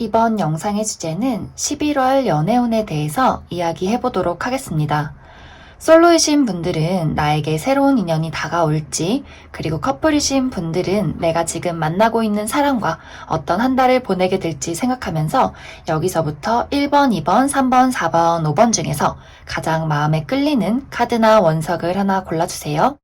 이번 영상의 주제는 11월 연애운에 대해서 이야기해 보도록 하겠습니다. 솔로이신 분들은 나에게 새로운 인연이 다가올지, 그리고 커플이신 분들은 내가 지금 만나고 있는 사람과 어떤 한 달을 보내게 될지 생각하면서 여기서부터 1번, 2번, 3번, 4번, 5번 중에서 가장 마음에 끌리는 카드나 원석을 하나 골라주세요.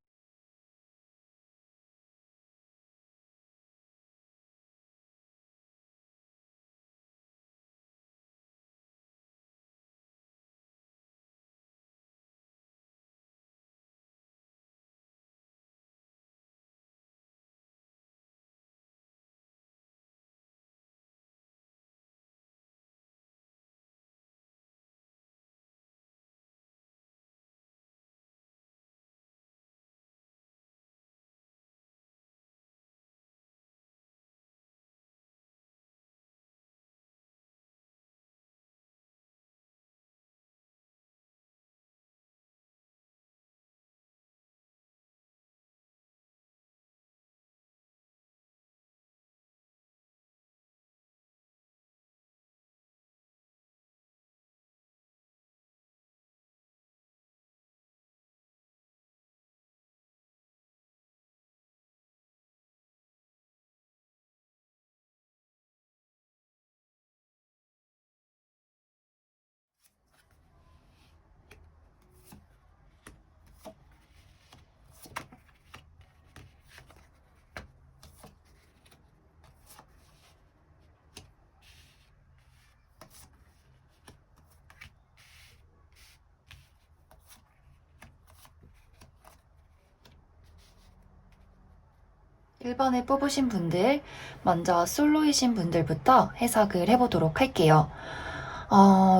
일 번에 뽑으신 분들, 먼저 솔로이신 분들부터 해석을 해보도록 할게요.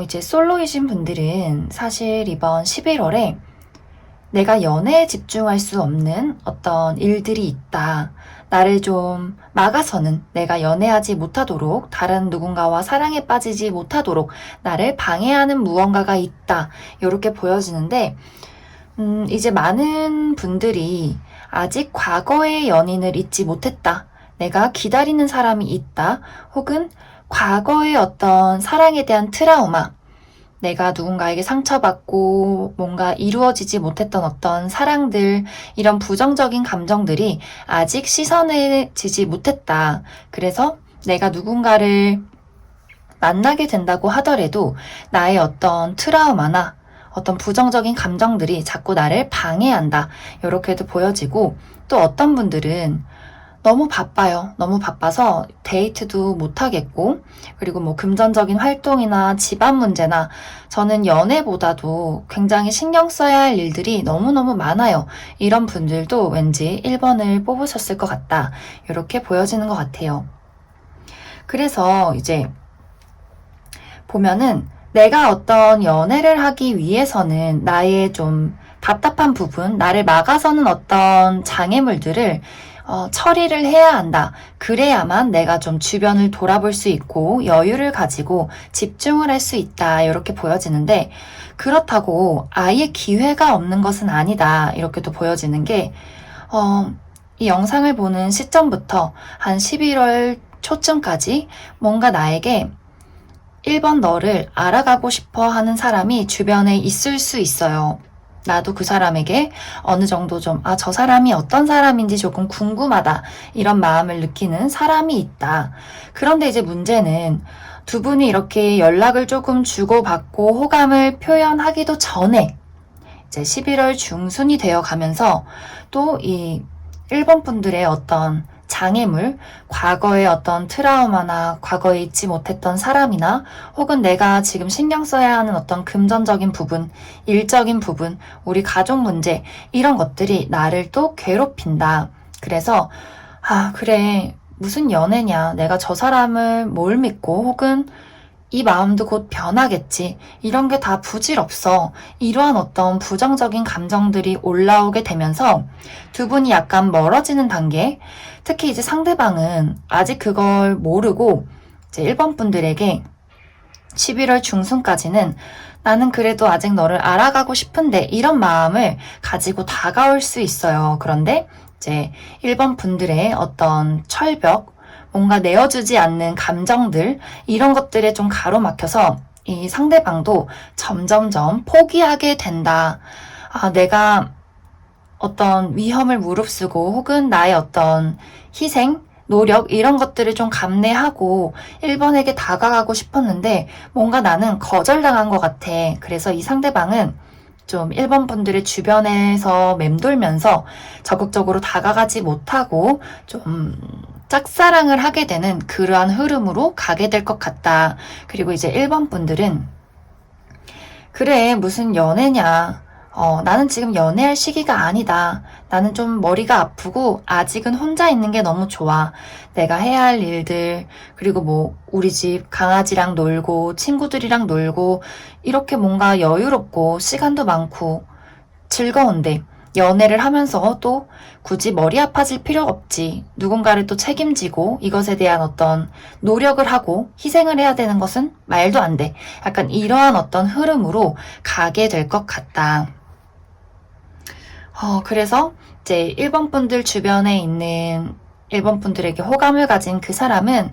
이제 솔로이신 분들은 사실 이번 11월에 내가 연애에 집중할 수 없는 어떤 일들이 있다. 나를 좀 막아서는 내가 연애하지 못하도록, 다른 누군가와 사랑에 빠지지 못하도록 나를 방해하는 무언가가 있다. 이렇게 보여지는데, 이제 많은 분들이 아직 과거의 연인을 잊지 못했다. 내가 기다리는 사람이 있다. 혹은 과거의 어떤 사랑에 대한 트라우마, 내가 누군가에게 상처받고 뭔가 이루어지지 못했던 어떤 사랑들, 이런 부정적인 감정들이 아직 씻어내지지 못했다. 그래서 내가 누군가를 만나게 된다고 하더라도 나의 어떤 트라우마나 어떤 부정적인 감정들이 자꾸 나를 방해한다. 이렇게도 보여지고, 또 어떤 분들은 너무 바빠요. 너무 바빠서 데이트도 못하겠고, 그리고 뭐 금전적인 활동이나 집안 문제나 저는 연애보다도 굉장히 신경 써야 할 일들이 너무너무 많아요. 이런 분들도 왠지 1번을 뽑으셨을 것 같다. 이렇게 보여지는 것 같아요. 그래서 이제 보면은 내가 어떤 연애를 하기 위해서는 나의 좀 답답한 부분, 나를 막아서는 어떤 장애물들을 처리를 해야 한다. 그래야만 내가 좀 주변을 돌아볼 수 있고 여유를 가지고 집중을 할 수 있다. 이렇게 보여지는데, 그렇다고 아예 기회가 없는 것은 아니다. 이렇게 또 보여지는 게, 이 영상을 보는 시점부터 한 11월 초쯤까지 뭔가 나에게 1번 너를 알아가고 싶어 하는 사람이 주변에 있을 수 있어요. 나도 그 사람에게 어느 정도 좀, 저 사람이 어떤 사람인지 조금 궁금하다. 이런 마음을 느끼는 사람이 있다. 그런데 이제 문제는 두 분이 이렇게 연락을 조금 주고받고 호감을 표현하기도 전에 이제 11월 중순이 되어 가면서 또 이 1번 분들의 어떤 장애물, 과거의 어떤 트라우마나 과거에 잊지 못했던 사람이나 혹은 내가 지금 신경 써야 하는 어떤 금전적인 부분, 일적인 부분, 우리 가족 문제, 이런 것들이 나를 또 괴롭힌다. 그래서 그래, 무슨 연애냐, 내가 저 사람을 뭘 믿고, 혹은 이 마음도 곧 변하겠지. 이런 게 다 부질없어. 이러한 어떤 부정적인 감정들이 올라오게 되면서 두 분이 약간 멀어지는 단계, 특히 이제 상대방은 아직 그걸 모르고 이제 1번 분들에게 11월 중순까지는 나는 그래도 아직 너를 알아가고 싶은데, 이런 마음을 가지고 다가올 수 있어요. 그런데 이제 1번 분들의 어떤 철벽, 뭔가 내어주지 않는 감정들, 이런 것들에 좀 가로막혀서 이 상대방도 점점점 포기하게 된다. 아, 내가 어떤 위험을 무릅쓰고 혹은 나의 어떤 희생, 노력 이런 것들을 좀 감내하고 1번에게 다가가고 싶었는데 뭔가 나는 거절당한 것 같아. 그래서 이 상대방은 좀 1번 분들의 주변에서 맴돌면서 적극적으로 다가가지 못하고 좀 짝사랑을 하게 되는 그러한 흐름으로 가게 될 것 같다. 그리고 이제 1번 분들은 그래, 무슨 연애냐. 나는 지금 연애할 시기가 아니다. 나는 좀 머리가 아프고 아직은 혼자 있는 게 너무 좋아. 내가 해야 할 일들, 그리고 뭐 우리 집 강아지랑 놀고 친구들이랑 놀고 이렇게 뭔가 여유롭고 시간도 많고 즐거운데 연애를 하면서 또 굳이 머리 아파질 필요 없지. 누군가를 또 책임지고 이것에 대한 어떤 노력을 하고 희생을 해야 되는 것은 말도 안 돼. 약간 이러한 어떤 흐름으로 가게 될 것 같다. 그래서 이제 1번 분들 주변에 있는 1번 분들에게 호감을 가진 그 사람은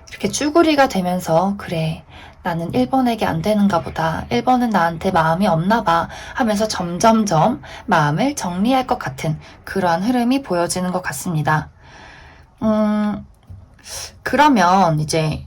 이렇게 쭈구리가 되면서 그래, 나는 1번에게 안 되는가 보다. 1번은 나한테 마음이 없나 봐 하면서 점점점 마음을 정리할 것 같은 그러한 흐름이 보여지는 것 같습니다. 그러면 이제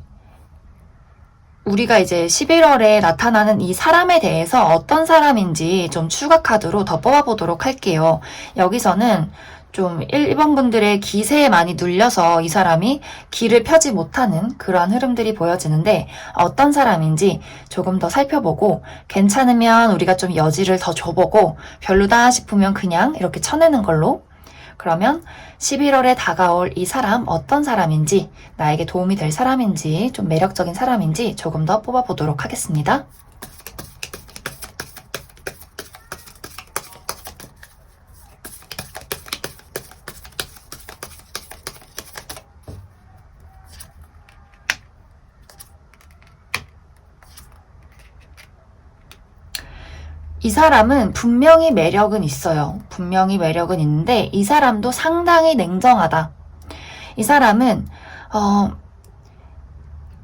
우리가 이제 11월에 나타나는 이 사람에 대해서 어떤 사람인지 좀 추가 카드로 더 뽑아보도록 할게요. 여기서는 좀 1번 분들의 기세에 많이 눌려서 이 사람이 길을 펴지 못하는 그러한 흐름들이 보여지는데 어떤 사람인지 조금 더 살펴보고 괜찮으면 우리가 좀 여지를 더 줘보고 별로다 싶으면 그냥 이렇게 쳐내는 걸로. 그러면 11월에 다가올 이 사람 어떤 사람인지, 나에게 도움이 될 사람인지, 좀 매력적인 사람인지 조금 더 뽑아보도록 하겠습니다. 이 사람은 분명히 매력은 있어요. 분명히 매력은 있는데 이 사람도 상당히 냉정하다. 이 사람은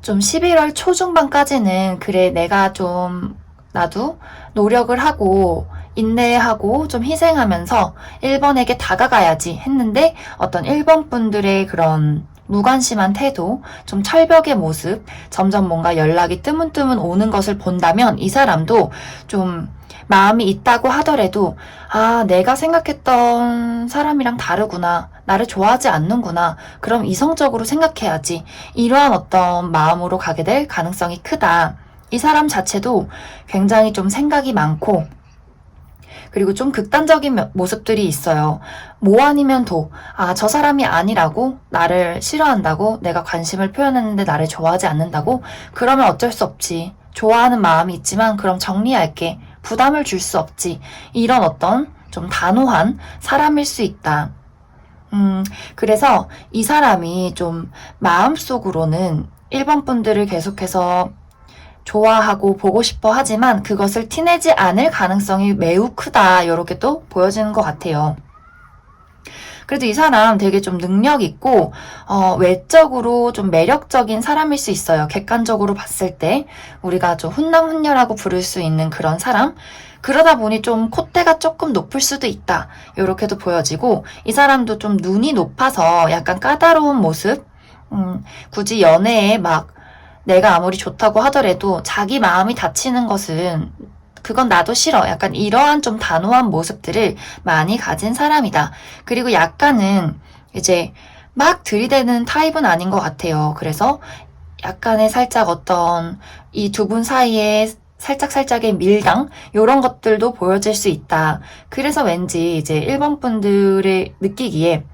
좀 11월 초중반까지는 그래, 내가 좀 나도 노력을 하고 인내하고 좀 희생하면서 1번에게 다가가야지 했는데 어떤 1번 분들의 그런 무관심한 태도, 좀 철벽의 모습, 점점 뭔가 연락이 뜨문뜨문 오는 것을 본다면 이 사람도 좀 마음이 있다고 하더라도 아, 내가 생각했던 사람이랑 다르구나. 나를 좋아하지 않는구나. 그럼 이성적으로 생각해야지. 이러한 어떤 마음으로 가게 될 가능성이 크다. 이 사람 자체도 굉장히 좀 생각이 많고 그리고 좀 극단적인 모습들이 있어요. 뭐 아니면 도. 아, 저 사람이 아니라고? 나를 싫어한다고? 내가 관심을 표현했는데 나를 좋아하지 않는다고? 그러면 어쩔 수 없지. 좋아하는 마음이 있지만 그럼 정리할게. 부담을 줄 수 없지. 이런 어떤 좀 단호한 사람일 수 있다. 그래서 이 사람이 좀 마음속으로는 1번 분들을 계속해서 좋아하고 보고 싶어 하지만 그것을 티내지 않을 가능성이 매우 크다. 이렇게 또 보여지는 것 같아요. 그래도 이 사람 되게 좀 능력 있고 외적으로 좀 매력적인 사람일 수 있어요. 객관적으로 봤을 때 우리가 좀 훈남훈녀라고 부를 수 있는 그런 사람. 그러다 보니 좀 콧대가 조금 높을 수도 있다. 이렇게도 보여지고 이 사람도 좀 눈이 높아서 약간 까다로운 모습. 굳이 연애에 막 내가 아무리 좋다고 하더라도 자기 마음이 다치는 것은 그건 나도 싫어. 약간 이러한 좀 단호한 모습들을 많이 가진 사람이다. 그리고 약간은 이제 막 들이대는 타입은 아닌 것 같아요. 그래서 약간의 살짝 어떤 이 두 분 사이에 살짝살짝의 밀당 이런 것들도 보여질 수 있다. 그래서 왠지 이제 1번 분들의 느끼기에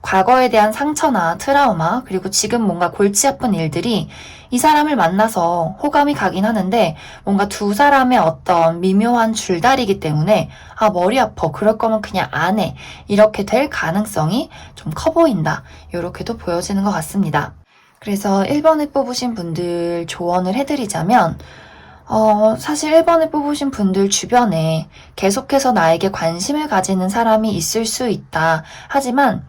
과거에 대한 상처나 트라우마 그리고 지금 뭔가 골치 아픈 일들이 이 사람을 만나서 호감이 가긴 하는데 뭔가 두 사람의 어떤 미묘한 줄다리기 때문에 아, 머리 아파. 그럴 거면 그냥 안 해. 이렇게 될 가능성이 좀 커 보인다. 이렇게도 보여지는 것 같습니다. 그래서 1번을 뽑으신 분들 조언을 해드리자면 사실 1번을 뽑으신 분들 주변에 계속해서 나에게 관심을 가지는 사람이 있을 수 있다. 하지만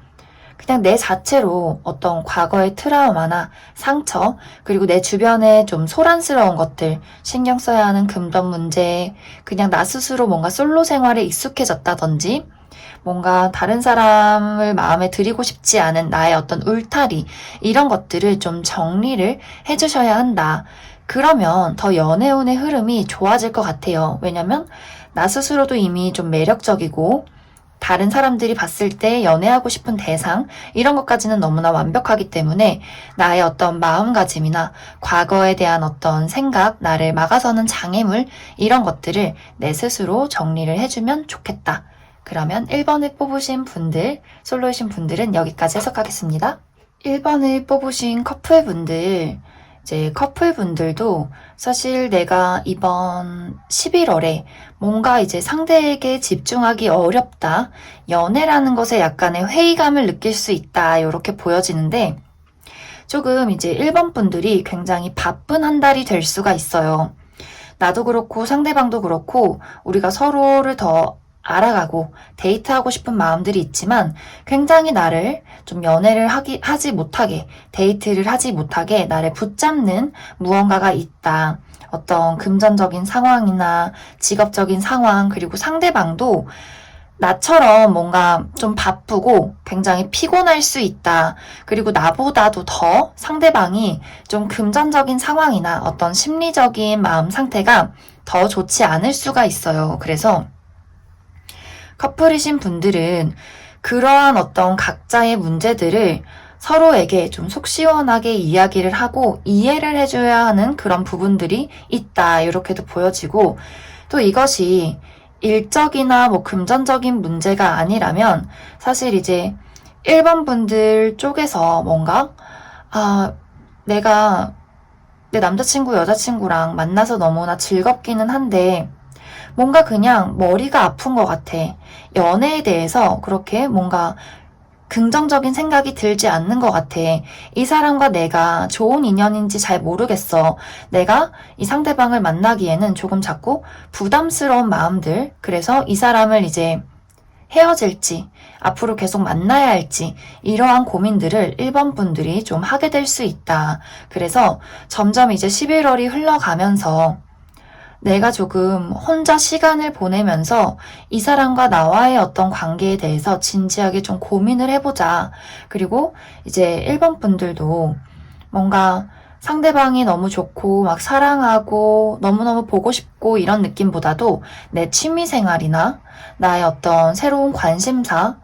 그냥 내 자체로 어떤 과거의 트라우마나 상처, 그리고 내 주변에 좀 소란스러운 것들, 신경 써야 하는 금전 문제, 그냥 나 스스로 뭔가 솔로 생활에 익숙해졌다든지, 뭔가 다른 사람을 마음에 들이고 싶지 않은 나의 어떤 울타리, 이런 것들을 좀 정리를 해주셔야 한다. 그러면 더 연애운의 흐름이 좋아질 것 같아요. 왜냐면 나 스스로도 이미 좀 매력적이고 다른 사람들이 봤을 때 연애하고 싶은 대상 이런 것까지는 너무나 완벽하기 때문에 나의 어떤 마음가짐이나 과거에 대한 어떤 생각, 나를 막아서는 장애물 이런 것들을 내 스스로 정리를 해주면 좋겠다. 그러면 1번을 뽑으신 분들, 솔로이신 분들은 여기까지 해석하겠습니다. 1번을 뽑으신 커플분들, 이제 커플분들도 사실 내가 이번 11월에 뭔가 이제 상대에게 집중하기 어렵다, 연애라는 것에 약간의 회의감을 느낄 수 있다, 이렇게 보여지는데 조금 이제 1번 분들이 굉장히 바쁜 한 달이 될 수가 있어요. 나도 그렇고 상대방도 그렇고 우리가 서로를 더 알아가고 데이트하고 싶은 마음들이 있지만 굉장히 나를 좀 연애를 하지 못하게, 데이트를 하지 못하게 나를 붙잡는 무언가가 있다. 어떤 금전적인 상황이나 직업적인 상황, 그리고 상대방도 나처럼 뭔가 좀 바쁘고 굉장히 피곤할 수 있다. 그리고 나보다도 더 상대방이 좀 금전적인 상황이나 어떤 심리적인 마음 상태가 더 좋지 않을 수가 있어요. 그래서 커플이신 분들은 그러한 어떤 각자의 문제들을 서로에게 좀 속 시원하게 이야기를 하고 이해를 해줘야 하는 그런 부분들이 있다. 이렇게도 보여지고, 또 이것이 일적이나 뭐 금전적인 문제가 아니라면 사실 이제 1번 분들 쪽에서 뭔가 내가 내 남자친구 여자친구랑 만나서 너무나 즐겁기는 한데 뭔가 그냥 머리가 아픈 것 같아. 연애에 대해서 그렇게 뭔가 긍정적인 생각이 들지 않는 것 같아. 이 사람과 내가 좋은 인연인지 잘 모르겠어. 내가 이 상대방을 만나기에는 조금 자꾸 부담스러운 마음들. 그래서 이 사람을 이제 헤어질지, 앞으로 계속 만나야 할지, 이러한 고민들을 1번 분들이 좀 하게 될 수 있다. 그래서 점점 이제 11월이 흘러가면서 내가 조금 혼자 시간을 보내면서 이 사람과 나와의 어떤 관계에 대해서 진지하게 좀 고민을 해보자. 그리고 이제 1번 분들도 뭔가 상대방이 너무 좋고 막 사랑하고 너무너무 보고 싶고 이런 느낌보다도 내 취미생활이나 나의 어떤 새로운 관심사,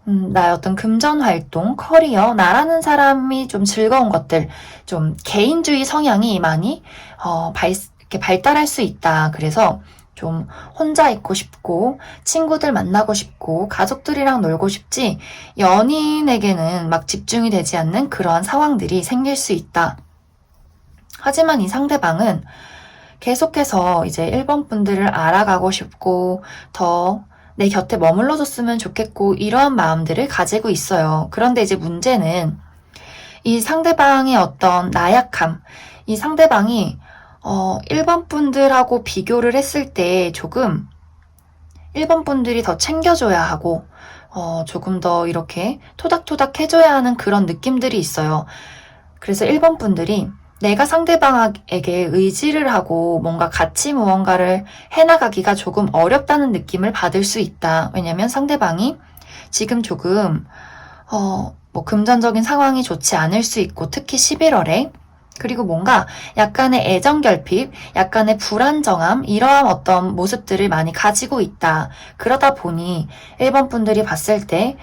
나의 어떤 금전 활동, 커리어, 나라는 사람이 좀 즐거운 것들, 좀 개인주의 성향이 많이 이렇게 발달할 수 있다. 그래서 좀 혼자 있고 싶고 친구들 만나고 싶고 가족들이랑 놀고 싶지 연인에게는 막 집중이 되지 않는 그러한 상황들이 생길 수 있다. 하지만 이 상대방은 계속해서 이제 1번 분들을 알아가고 싶고 더 내 곁에 머물러줬으면 좋겠고 이러한 마음들을 가지고 있어요. 그런데 이제 문제는 이 상대방의 어떤 나약함, 이 상대방이 1번 분들하고 비교를 했을 때 조금 1번 분들이 더 챙겨줘야 하고 조금 더 이렇게 토닥토닥 해줘야 하는 그런 느낌들이 있어요. 그래서 1번 분들이 내가 상대방에게 의지를 하고 뭔가 같이 무언가를 해나가기가 조금 어렵다는 느낌을 받을 수 있다. 왜냐면 상대방이 지금 조금 뭐 금전적인 상황이 좋지 않을 수 있고 특히 11월에 그리고 뭔가 약간의 애정결핍, 약간의 불안정함 이러한 어떤 모습들을 많이 가지고 있다. 그러다 보니 1번 분들이 봤을 때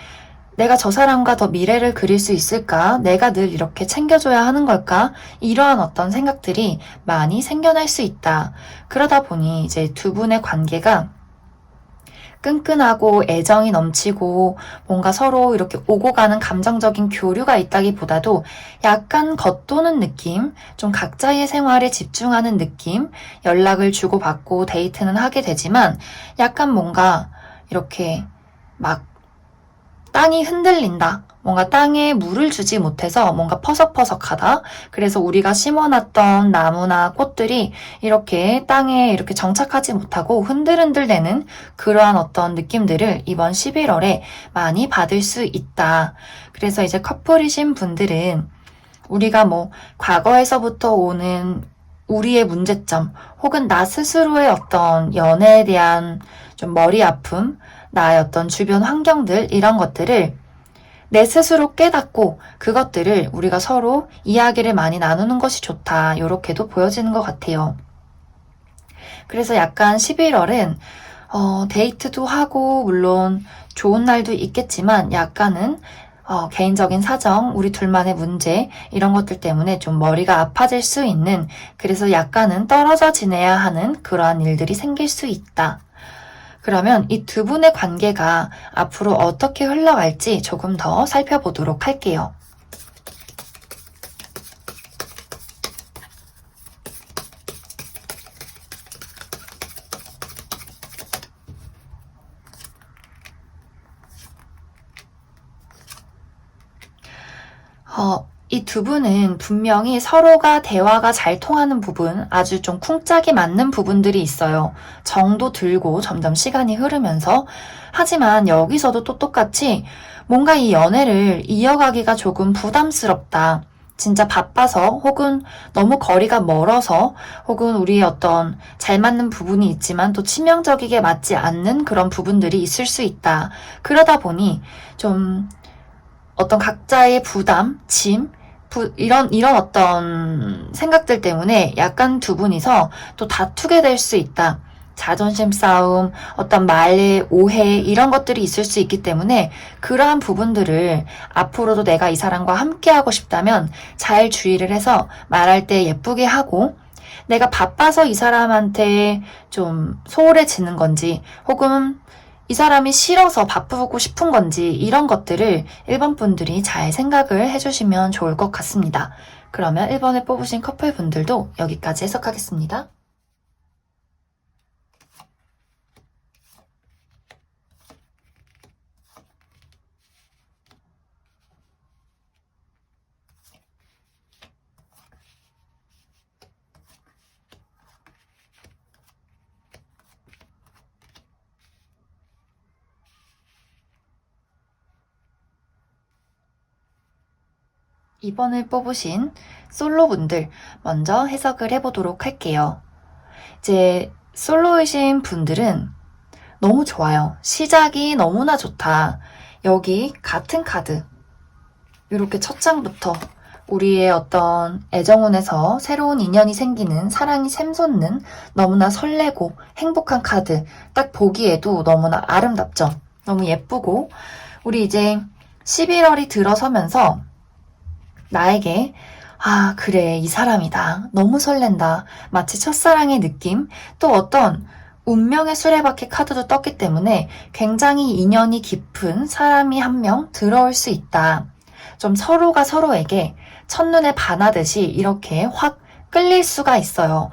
내가 저 사람과 더 미래를 그릴 수 있을까? 내가 늘 이렇게 챙겨줘야 하는 걸까? 이러한 어떤 생각들이 많이 생겨날 수 있다. 그러다 보니 이제 두 분의 관계가 끈끈하고 애정이 넘치고 뭔가 서로 이렇게 오고 가는 감정적인 교류가 있다기보다도 약간 겉도는 느낌, 좀 각자의 생활에 집중하는 느낌, 연락을 주고받고 데이트는 하게 되지만 약간 뭔가 이렇게 막 땅이 흔들린다. 뭔가 땅에 물을 주지 못해서 뭔가 퍼석퍼석하다. 그래서 우리가 심어놨던 나무나 꽃들이 이렇게 땅에 이렇게 정착하지 못하고 흔들흔들대는 그러한 어떤 느낌들을 이번 11월에 많이 받을 수 있다. 그래서 이제 커플이신 분들은 우리가 뭐 과거에서부터 오는 우리의 문제점 혹은 나 스스로의 어떤 연애에 대한 좀 머리 아픔, 나의 어떤 주변 환경들 이런 것들을 내 스스로 깨닫고 그것들을 우리가 서로 이야기를 많이 나누는 것이 좋다. 이렇게도 보여지는 것 같아요. 그래서 약간 11월은 데이트도 하고 물론 좋은 날도 있겠지만 약간은 개인적인 사정, 우리 둘만의 문제 이런 것들 때문에 좀 머리가 아파질 수 있는 그래서 약간은 떨어져 지내야 하는 그러한 일들이 생길 수 있다. 그러면 이 두 분의 관계가 앞으로 어떻게 흘러갈지 조금 더 살펴보도록 할게요. 이 두 분은 분명히 서로가 대화가 잘 통하는 부분, 아주 좀 쿵짝이 맞는 부분들이 있어요. 정도 들고 점점 시간이 흐르면서. 하지만 여기서도 또 똑같이 뭔가 이 연애를 이어가기가 조금 부담스럽다. 진짜 바빠서 혹은 너무 거리가 멀어서 혹은 우리의 어떤 잘 맞는 부분이 있지만 또 치명적이게 맞지 않는 그런 부분들이 있을 수 있다. 그러다 보니 좀 어떤 각자의 부담, 짐, 이런 어떤 생각들 때문에 약간 두 분이서 또 다투게 될 수 있다. 자존심 싸움, 어떤 말의 오해, 이런 것들이 있을 수 있기 때문에 그러한 부분들을 앞으로도 내가 이 사람과 함께하고 싶다면 잘 주의를 해서 말할 때 예쁘게 하고 내가 바빠서 이 사람한테 좀 소홀해지는 건지 혹은 이 사람이 싫어서 바쁘고 싶은 건지 이런 것들을 1번 분들이 잘 생각을 해주시면 좋을 것 같습니다. 그러면 1번을 뽑으신 커플 분들도 여기까지 해석하겠습니다. 이번을 뽑으신 솔로분들 먼저 해석을 해보도록 할게요. 이제 솔로이신 분들은 너무 좋아요. 시작이 너무나 좋다. 여기 같은 카드 이렇게 첫 장부터 우리의 어떤 애정운에서 새로운 인연이 생기는 사랑이 샘솟는 너무나 설레고 행복한 카드 딱 보기에도 너무나 아름답죠. 너무 예쁘고 우리 이제 11월이 들어서면서 나에게 그래, 이 사람이다. 너무 설렌다. 마치 첫사랑의 느낌, 또 어떤 운명의 수레바퀴 카드도 떴기 때문에 굉장히 인연이 깊은 사람이 한 명 들어올 수 있다. 좀 서로가 서로에게 첫눈에 반하듯이 이렇게 확 끌릴 수가 있어요.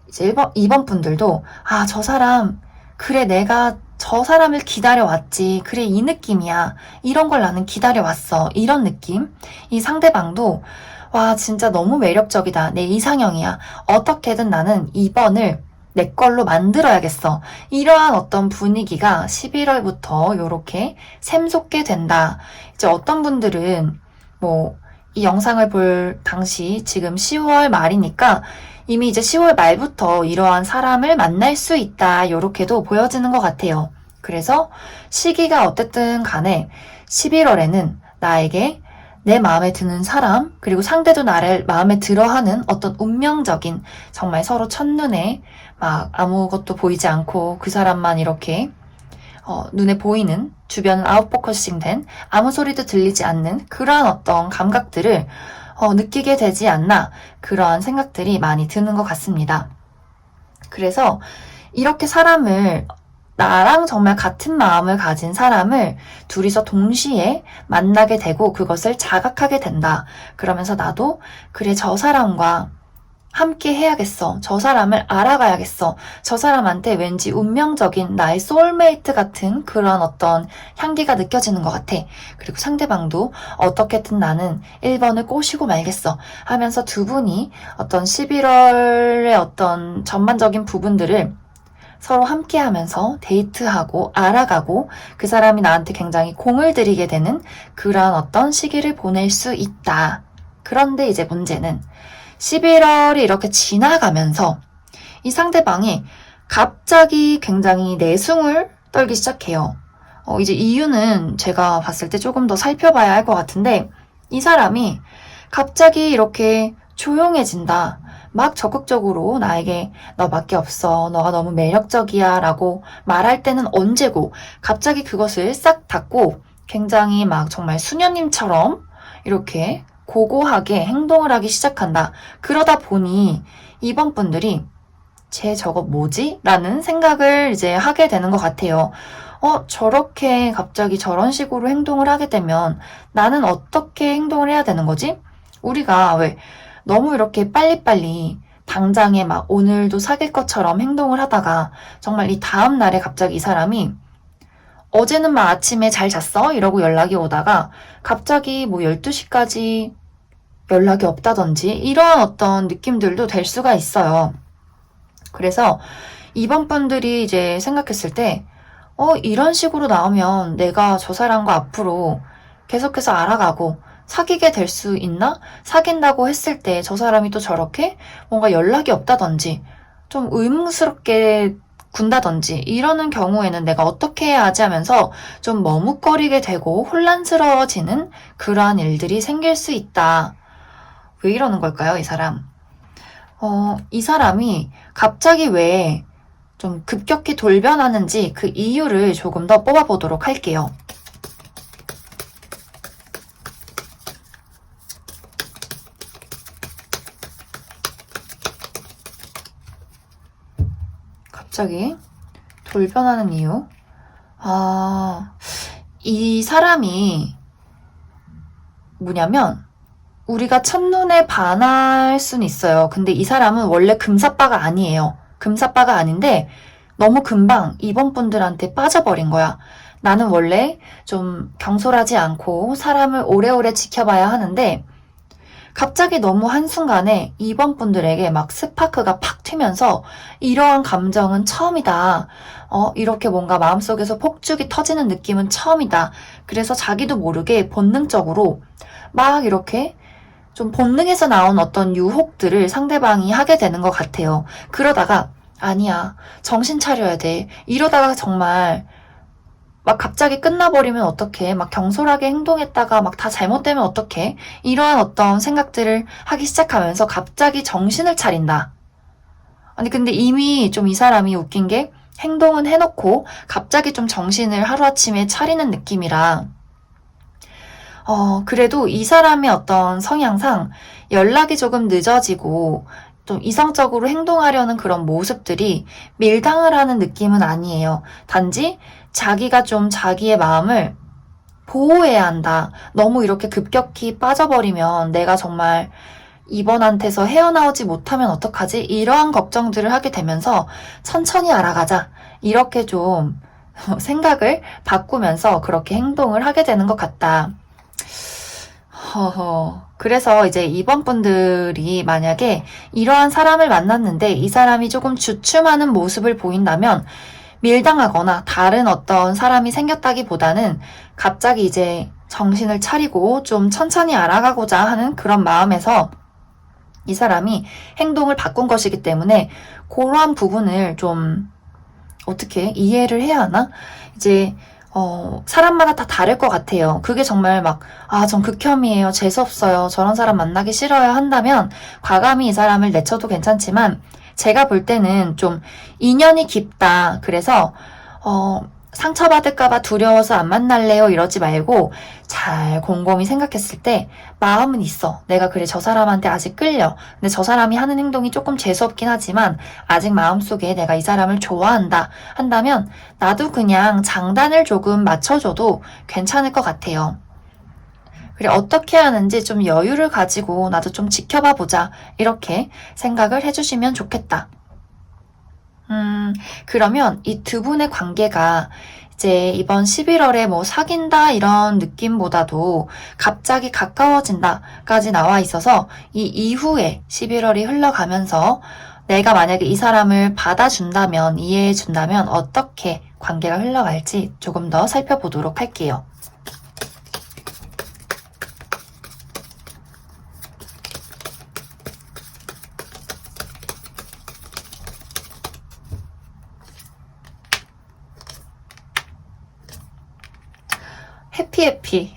이제 2번 분들도 저 사람, 그래, 내가 저 사람을 기다려왔지. 그래, 이 느낌이야. 이런 걸 나는 기다려왔어. 이런 느낌. 이 상대방도 와, 진짜 너무 매력적이다. 내 이상형이야. 어떻게든 나는 2번을 내 걸로 만들어야겠어. 이러한 어떤 분위기가 11월부터 이렇게 샘솟게 된다. 이제 어떤 분들은 이 영상을 볼 당시 지금 10월 말이니까 이미 이제 10월 말부터 이러한 사람을 만날 수 있다. 이렇게도 보여지는 것 같아요. 그래서 시기가 어쨌든 간에 11월에는 나에게 내 마음에 드는 사람 그리고 상대도 나를 마음에 들어하는 어떤 운명적인 정말 서로 첫눈에 막 아무것도 보이지 않고 그 사람만 이렇게 눈에 보이는 주변은 아웃포커싱 된 아무 소리도 들리지 않는 그러한 어떤 감각들을 느끼게 되지 않나 그러한 생각들이 많이 드는 것 같습니다. 그래서 이렇게 사람을 나랑 정말 같은 마음을 가진 사람을 둘이서 동시에 만나게 되고 그것을 자각하게 된다. 그러면서 나도 그래 저 사람과 함께 해야겠어. 저 사람을 알아가야겠어. 저 사람한테 왠지 운명적인 나의 소울메이트 같은 그런 어떤 향기가 느껴지는 것 같아. 그리고 상대방도 어떻게든 나는 1번을 꼬시고 말겠어 하면서 두 분이 어떤 11월의 어떤 전반적인 부분들을 서로 함께 하면서 데이트하고 알아가고 그 사람이 나한테 굉장히 공을 들이게 되는 그런 어떤 시기를 보낼 수 있다. 그런데 이제 문제는 11월이 이렇게 지나가면서 이 상대방이 갑자기 굉장히 내숭을 떨기 시작해요. 이제 이유는 제가 봤을 때 조금 더 살펴봐야 할 것 같은데 이 사람이 갑자기 이렇게 조용해진다. 막 적극적으로 나에게 너밖에 없어. 너가 너무 매력적이야 라고 말할 때는 언제고 갑자기 그것을 싹 닫고 굉장히 막 정말 수녀님처럼 이렇게 고고하게 행동을 하기 시작한다. 그러다 보니 이번 분들이 쟤 저거 뭐지? 라는 생각을 이제 하게 되는 것 같아요. 저렇게 갑자기 저런 식으로 행동을 하게 되면 나는 어떻게 행동을 해야 되는 거지? 우리가 왜 너무 이렇게 빨리빨리 당장에 막 오늘도 사귈 것처럼 행동을 하다가 정말 이 다음 날에 갑자기 이 사람이 어제는 막 아침에 잘 잤어? 이러고 연락이 오다가 갑자기 뭐 12시까지 연락이 없다든지 이러한 어떤 느낌들도 될 수가 있어요. 그래서 이번 분들이 이제 생각했을 때 이런 식으로 나오면 내가 저 사람과 앞으로 계속해서 알아가고 사귀게 될 수 있나? 사귄다고 했을 때 저 사람이 또 저렇게 뭔가 연락이 없다든지 좀 의문스럽게 군다든지 이러는 경우에는 내가 어떻게 해야 하지 하면서 좀 머뭇거리게 되고 혼란스러워지는 그러한 일들이 생길 수 있다. 왜 이러는 걸까요, 이 사람? 이 사람이 갑자기 왜 좀 급격히 돌변하는지 그 이유를 조금 더 뽑아보도록 할게요. 갑자기 돌변하는 이유? 이 사람이 뭐냐면 우리가 첫눈에 반할 수는 있어요. 근데 이 사람은 원래 금사빠가 아니에요. 금사빠가 아닌데 너무 금방 이번 분들한테 빠져버린 거야. 나는 원래 좀 경솔하지 않고 사람을 오래오래 지켜봐야 하는데 갑자기 너무 한순간에 이번 분들에게 막 스파크가 팍 튀면서 이러한 감정은 처음이다. 이렇게 뭔가 마음속에서 폭죽이 터지는 느낌은 처음이다. 그래서 자기도 모르게 본능적으로 막 이렇게 좀 본능에서 나온 어떤 유혹들을 상대방이 하게 되는 것 같아요. 그러다가 아니야, 정신 차려야 돼. 이러다가 정말 막 갑자기 끝나버리면 어떡해. 막 경솔하게 행동했다가 막 다 잘못되면 어떡해. 이러한 어떤 생각들을 하기 시작하면서 갑자기 정신을 차린다. 아니 근데 이미 좀 이 사람이 웃긴 게 행동은 해놓고 갑자기 좀 정신을 하루아침에 차리는 느낌이라 그래도 이 사람의 어떤 성향상 연락이 조금 늦어지고 좀 이성적으로 행동하려는 그런 모습들이 밀당을 하는 느낌은 아니에요. 단지 자기가 좀 자기의 마음을 보호해야 한다. 너무 이렇게 급격히 빠져버리면 내가 정말 이번한테서 헤어나오지 못하면 어떡하지? 이러한 걱정들을 하게 되면서 천천히 알아가자. 이렇게 좀 생각을 바꾸면서 그렇게 행동을 하게 되는 것 같다. 그래서 이제 이번 분들이 만약에 이러한 사람을 만났는데 이 사람이 조금 주춤하는 모습을 보인다면 밀당하거나 다른 어떤 사람이 생겼다기보다는 갑자기 이제 정신을 차리고 좀 천천히 알아가고자 하는 그런 마음에서 이 사람이 행동을 바꾼 것이기 때문에 그러한 부분을 좀 어떻게 이해를 해야 하나? 이제 사람마다 다 다를 것 같아요. 그게 정말 막, 전 극혐이에요. 재수없어요. 저런 사람 만나기 싫어요. 한다면 과감히 이 사람을 내쳐도 괜찮지만 제가 볼 때는 좀 인연이 깊다. 그래서 상처받을까봐 두려워서 안 만날래요. 이러지 말고 잘 곰곰이 생각했을 때 마음은 있어. 내가 그래 저 사람한테 아직 끌려. 근데 저 사람이 하는 행동이 조금 재수없긴 하지만 아직 마음속에 내가 이 사람을 좋아한다. 한다면 나도 그냥 장단을 조금 맞춰줘도 괜찮을 것 같아요. 그래, 어떻게 하는지 좀 여유를 가지고 나도 좀 지켜봐 보자. 이렇게 생각을 해주시면 좋겠다. 그러면 이 두 분의 관계가 이제 이번 11월에 뭐 사귄다 이런 느낌보다도 갑자기 가까워진다까지 나와 있어서 이 이후에 11월이 흘러가면서 내가 만약에 이 사람을 받아준다면, 이해해준다면 어떻게 관계가 흘러갈지 조금 더 살펴보도록 할게요.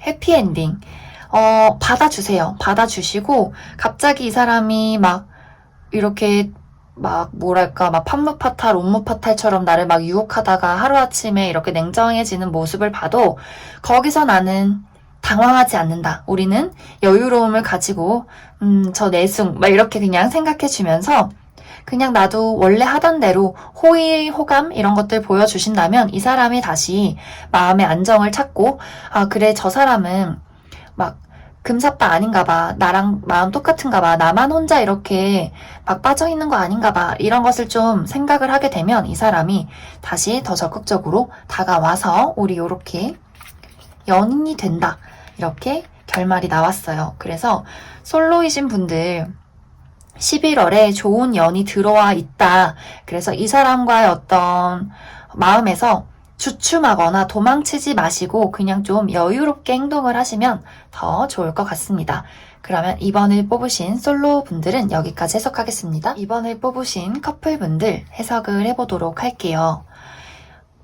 해피엔딩. 받아주세요. 받아주시고, 갑자기 이 사람이 막, 이렇게, 막, 뭐랄까, 막, 판무파탈, 옴무파탈처럼 나를 막 유혹하다가 하루아침에 이렇게 냉정해지는 모습을 봐도, 거기서 나는 당황하지 않는다. 우리는 여유로움을 가지고, 저 내숭, 막 이렇게 그냥 생각해주면서, 그냥 나도 원래 하던 대로 호의, 호감 이런 것들 보여주신다면 이 사람이 다시 마음의 안정을 찾고 아 그래 저 사람은 막 금사빠 아닌가 봐. 나랑 마음 똑같은가 봐. 나만 혼자 이렇게 막 빠져있는 거 아닌가 봐. 이런 것을 좀 생각을 하게 되면 이 사람이 다시 더 적극적으로 다가와서 우리 요렇게 연인이 된다. 이렇게 결말이 나왔어요. 그래서 솔로이신 분들 11월에 좋은 연이 들어와 있다. 그래서 이 사람과의 어떤 마음에서 주춤하거나 도망치지 마시고 그냥 좀 여유롭게 행동을 하시면 더 좋을 것 같습니다. 그러면 이번을 뽑으신 솔로 분들은 여기까지 해석하겠습니다. 이번을 뽑으신 커플 분들 해석을 해보도록 할게요.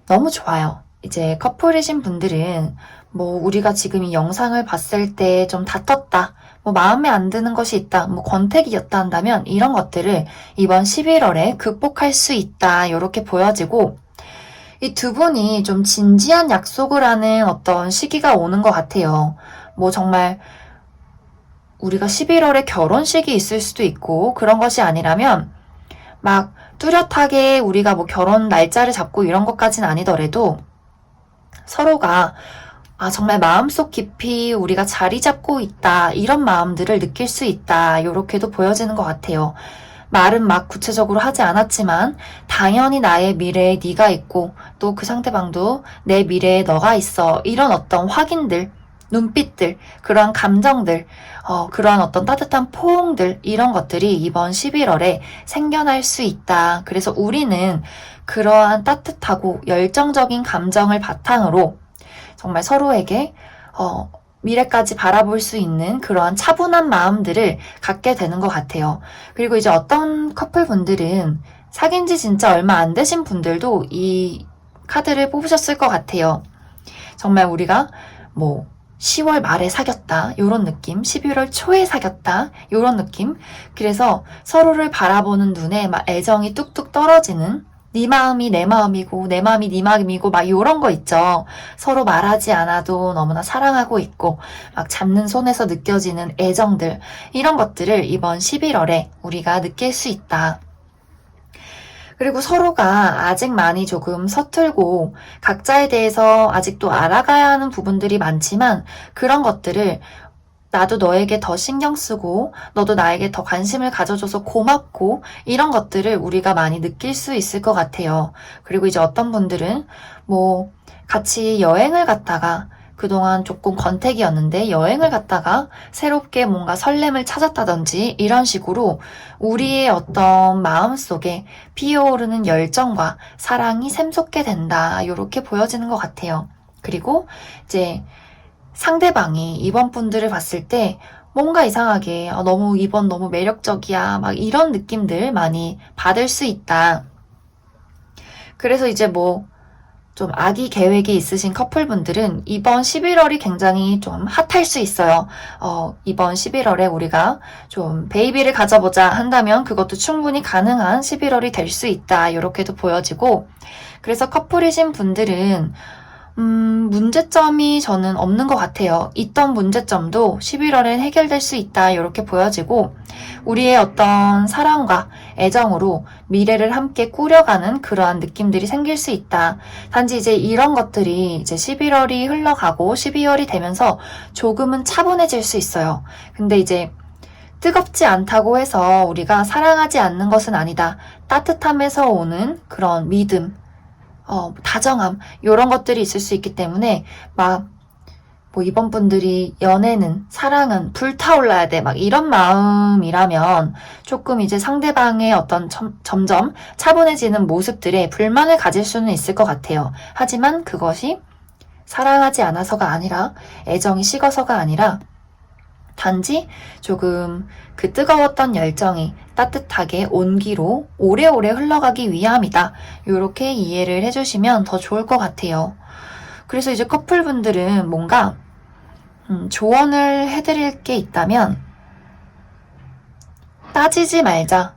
너무 좋아요. 이제 커플이신 분들은 뭐 우리가 지금 이 영상을 봤을 때 좀 다퉜다. 뭐 마음에 안 드는 것이 있다. 뭐 권태기였다 한다면 이런 것들을 이번 11월에 극복할 수 있다. 이렇게 보여지고 이 두 분이 좀 진지한 약속을 하는 어떤 시기가 오는 것 같아요. 뭐 정말 우리가 11월에 결혼식이 있을 수도 있고 그런 것이 아니라면 막 뚜렷하게 우리가 뭐 결혼 날짜를 잡고 이런 것까지는 아니더라도 서로가 정말 마음속 깊이 우리가 자리 잡고 있다. 이런 마음들을 느낄 수 있다. 이렇게도 보여지는 것 같아요. 말은 막 구체적으로 하지 않았지만 당연히 나의 미래에 네가 있고 또 그 상대방도 내 미래에 너가 있어. 이런 어떤 확인들, 눈빛들, 그러한 감정들, 그러한 어떤 따뜻한 포옹들 이런 것들이 이번 11월에 생겨날 수 있다. 그래서 우리는 그러한 따뜻하고 열정적인 감정을 바탕으로 정말 서로에게 미래까지 바라볼 수 있는 그러한 차분한 마음들을 갖게 되는 것 같아요. 그리고 이제 어떤 커플분들은 사귄 지 진짜 얼마 안 되신 분들도 이 카드를 뽑으셨을 것 같아요. 정말 우리가 뭐 10월 말에 사귀었다 이런 느낌, 11월 초에 사귀었다 이런 느낌. 그래서 서로를 바라보는 눈에 막 애정이 뚝뚝 떨어지는 네 마음이 내 마음이고 내 마음이 네 마음이고 막 이런 거 있죠. 서로 말하지 않아도 너무나 사랑하고 있고 막 잡는 손에서 느껴지는 애정들 이런 것들을 이번 11월에 우리가 느낄 수 있다. 그리고 서로가 아직 많이 조금 서툴고 각자에 대해서 아직도 알아가야 하는 부분들이 많지만 그런 것들을 나도 너에게 더 신경 쓰고 너도 나에게 더 관심을 가져줘서 고맙고 이런 것들을 우리가 많이 느낄 수 있을 것 같아요. 그리고 이제 어떤 분들은 뭐 같이 여행을 갔다가 그동안 조금 권태기였는데 여행을 갔다가 새롭게 뭔가 설렘을 찾았다든지 이런 식으로 우리의 어떤 마음속에 피어오르는 열정과 사랑이 샘솟게 된다. 이렇게 보여지는 것 같아요. 그리고 이제 상대방이 이번 분들을 봤을 때 뭔가 이상하게 너무 이번 너무 매력적이야 막 이런 느낌들 많이 받을 수 있다. 그래서 이제 뭐 좀 아기 계획이 있으신 커플분들은 이번 11월이 굉장히 좀 핫할 수 있어요. 이번 11월에 우리가 좀 베이비를 가져보자 한다면 그것도 충분히 가능한 11월이 될 수 있다. 이렇게도 보여지고 그래서 커플이신 분들은 문제점이 저는 없는 것 같아요. 있던 문제점도 11월엔 해결될 수 있다, 이렇게 보여지고, 우리의 어떤 사랑과 애정으로 미래를 함께 꾸려가는 그러한 느낌들이 생길 수 있다. 단지 이제 이런 것들이 이제 11월이 흘러가고 12월이 되면서 조금은 차분해질 수 있어요. 근데 이제 뜨겁지 않다고 해서 우리가 사랑하지 않는 것은 아니다. 따뜻함에서 오는 그런 믿음, 다정함, 이런 것들이 있을 수 있기 때문에 이번 분들이 연애는, 사랑은 불타올라야 돼, 이런 마음이라면 조금 이제 상대방의 어떤 점점 차분해지는 모습들에 불만을 가질 수는 있을 것 같아요. 하지만 그것이 사랑하지 않아서가 아니라, 애정이 식어서가 아니라, 단지 조금 그 뜨거웠던 열정이 따뜻하게 온기로 오래오래 흘러가기 위함이다. 이렇게 이해를 해주시면 더 좋을 것 같아요. 그래서 이제 커플분들은 뭔가 조언을 해드릴 게 있다면 따지지 말자.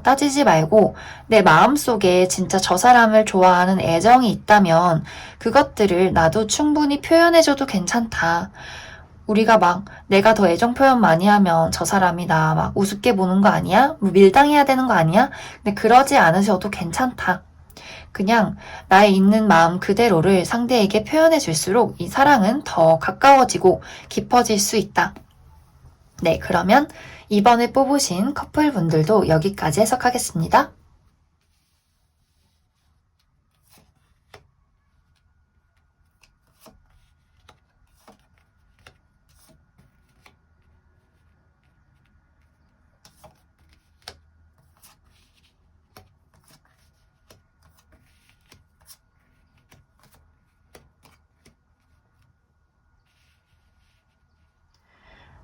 따지지 말고 내 마음속에 진짜 저 사람을 좋아하는 애정이 있다면 그것들을 나도 충분히 표현해줘도 괜찮다. 우리가 내가 더 애정 표현 많이 하면 저 사람이 나 우습게 보는 거 아니야? 밀당해야 되는 거 아니야? 근데 그러지 않으셔도 괜찮다. 그냥 나의 있는 마음 그대로를 상대에게 표현해 줄수록 이 사랑은 더 가까워지고 깊어질 수 있다. 네, 그러면 이번에 뽑으신 커플분들도 여기까지 해석하겠습니다.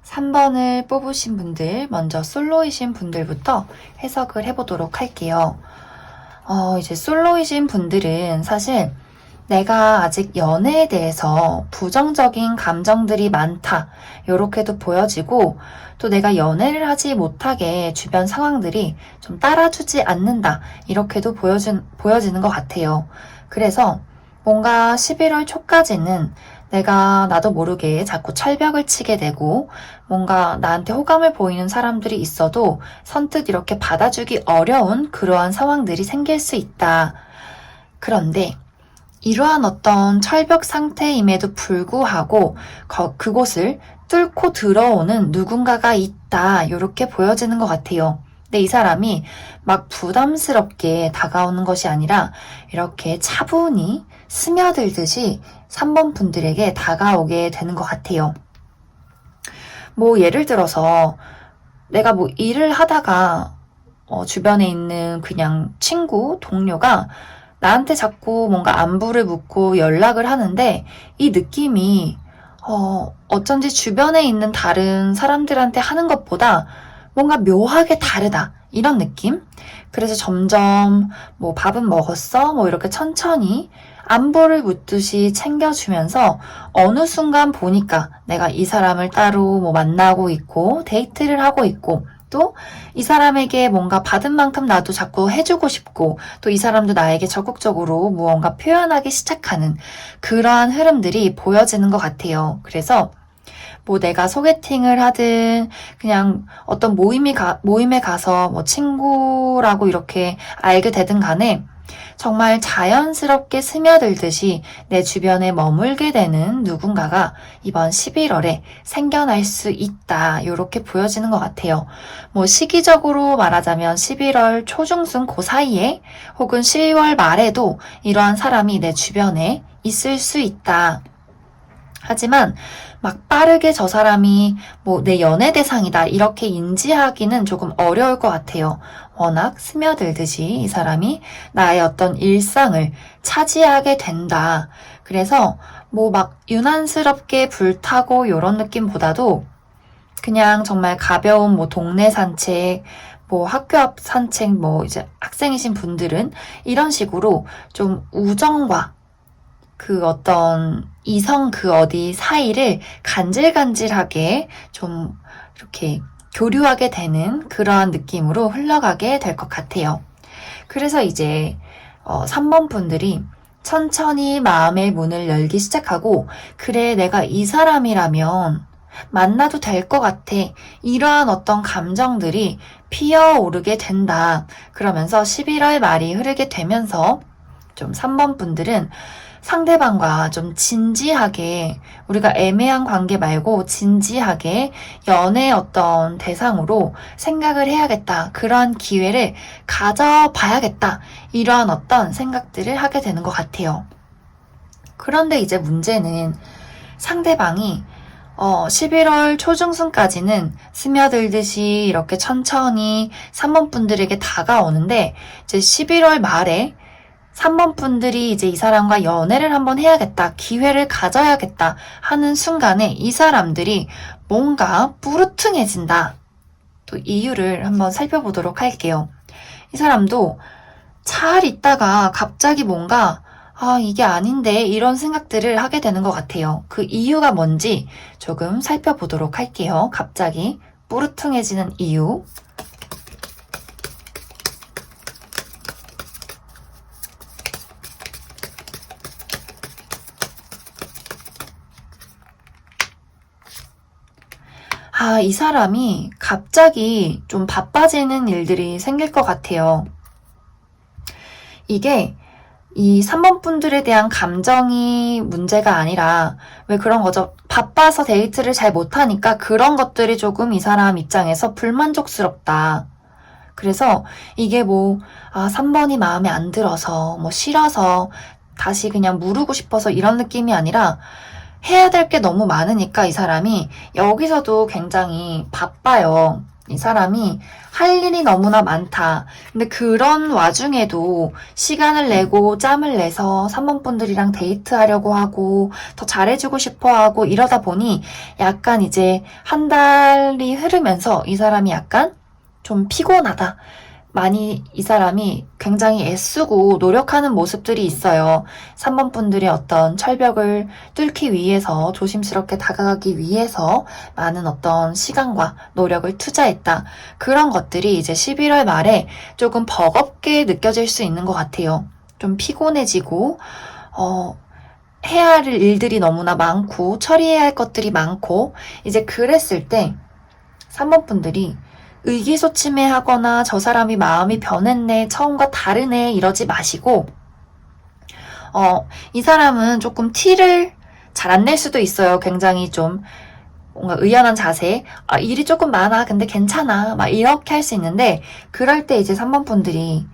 3번을 뽑으신 분들, 먼저 솔로이신 분들부터 해석을 해보도록 할게요. 이제 솔로이신 분들은 사실 내가 아직 연애에 대해서 부정적인 감정들이 많다, 이렇게도 보여지고, 또 내가 연애를 하지 못하게 주변 상황들이 좀 따라주지 않는다, 이렇게도 보여지는 것 같아요. 그래서 뭔가 11월 초까지는 내가 나도 모르게 자꾸 철벽을 치게 되고 뭔가 나한테 호감을 보이는 사람들이 있어도 선뜻 이렇게 받아주기 어려운 그러한 상황들이 생길 수 있다. 그런데 이러한 어떤 철벽 상태임에도 불구하고 그곳을 뚫고 들어오는 누군가가 있다, 이렇게 보여지는 것 같아요. 근데 이 사람이 부담스럽게 다가오는 것이 아니라 이렇게 차분히 스며들듯이 3번 분들에게 다가오게 되는 것 같아요. 예를 들어서 내가 일을 하다가 주변에 있는 그냥 친구, 동료가 나한테 자꾸 뭔가 안부를 묻고 연락을 하는데 이 느낌이 어쩐지 주변에 있는 다른 사람들한테 하는 것보다 뭔가 묘하게 다르다, 이런 느낌? 그래서 점점 밥은 먹었어? 이렇게 천천히 안부를 묻듯이 챙겨주면서 어느 순간 보니까 내가 이 사람을 따로 만나고 있고 데이트를 하고 있고 또 이 사람에게 뭔가 받은 만큼 나도 자꾸 해주고 싶고 또 이 사람도 나에게 적극적으로 무언가 표현하기 시작하는 그러한 흐름들이 보여지는 것 같아요. 그래서 내가 소개팅을 하든 그냥 어떤 모임에 가서 친구라고 이렇게 알게 되든 간에 정말 자연스럽게 스며들듯이 내 주변에 머물게 되는 누군가가 이번 11월에 생겨날 수 있다, 이렇게 보여지는 것 같아요. 시기적으로 말하자면 11월 초중순 그 사이에 혹은 10월 말에도 이러한 사람이 내 주변에 있을 수 있다. 하지만 빠르게 저 사람이 내 연애 대상이다, 이렇게 인지하기는 조금 어려울 것 같아요. 워낙 스며들듯이 이 사람이 나의 어떤 일상을 차지하게 된다. 그래서 유난스럽게 불타고 이런 느낌보다도 그냥 정말 가벼운 동네 산책, 학교 앞 산책, 이제 학생이신 분들은 이런 식으로 좀 우정과 그 어떤 이성 그 어디 사이를 간질간질하게 좀 이렇게 교류하게 되는 그러한 느낌으로 흘러가게 될 것 같아요. 그래서 이제 3번 분들이 천천히 마음의 문을 열기 시작하고, 그래, 내가 이 사람이라면 만나도 될 것 같아. 이러한 어떤 감정들이 피어오르게 된다. 그러면서 11월 말이 흐르게 되면서 좀 3번 분들은 상대방과 좀 진지하게, 우리가 애매한 관계 말고 진지하게 연애 어떤 대상으로 생각을 해야겠다. 그런 기회를 가져봐야겠다. 이러한 어떤 생각들을 하게 되는 것 같아요. 그런데 이제 문제는 상대방이 11월 초중순까지는 스며들듯이 이렇게 천천히 3번 분들에게 다가오는데, 이제 11월 말에 3번 분들이 이제 이 사람과 연애를 한번 해야겠다, 기회를 가져야겠다 하는 순간에 이 사람들이 뭔가 뿌르퉁해진다. 또 이유를 한번 살펴보도록 할게요. 이 사람도 잘 있다가 갑자기 뭔가 이게 아닌데 이런 생각들을 하게 되는 것 같아요. 그 이유가 뭔지 조금 살펴보도록 할게요. 갑자기 뿌르퉁해지는 이유. 이 사람이 갑자기 좀 바빠지는 일들이 생길 것 같아요. 이게 이 3번 분들에 대한 감정이 문제가 아니라, 왜 그런 거죠? 바빠서 데이트를 잘 못하니까 그런 것들이 조금 이 사람 입장에서 불만족스럽다. 그래서 이게 3번이 마음에 안 들어서, 싫어서, 다시 그냥 무르고 싶어서 이런 느낌이 아니라, 해야 될 게 너무 많으니까 이 사람이 여기서도 굉장히 바빠요. 이 사람이 할 일이 너무나 많다. 근데 그런 와중에도 시간을 내고 짬을 내서 3번 분들이랑 데이트하려고 하고 더 잘해주고 싶어 하고 이러다 보니 약간 이제 한 달이 흐르면서 이 사람이 약간 좀 피곤하다. 많이 이 사람이 굉장히 애쓰고 노력하는 모습들이 있어요. 3번 분들의 어떤 철벽을 뚫기 위해서, 조심스럽게 다가가기 위해서 많은 어떤 시간과 노력을 투자했다. 그런 것들이 이제 11월 말에 조금 버겁게 느껴질 수 있는 것 같아요. 좀 피곤해지고 해야 할 일들이 너무나 많고 처리해야 할 것들이 많고, 이제 그랬을 때 3번 분들이 의기소침해하거나 저 사람이 마음이 변했네, 처음과 다르네 이러지 마시고, 이 사람은 조금 티를 잘 안 낼 수도 있어요. 굉장히 좀 뭔가 의연한 자세, 일이 조금 많아, 근데 괜찮아, 막 이렇게 할 수 있는데, 그럴 때 이제 3번 분들이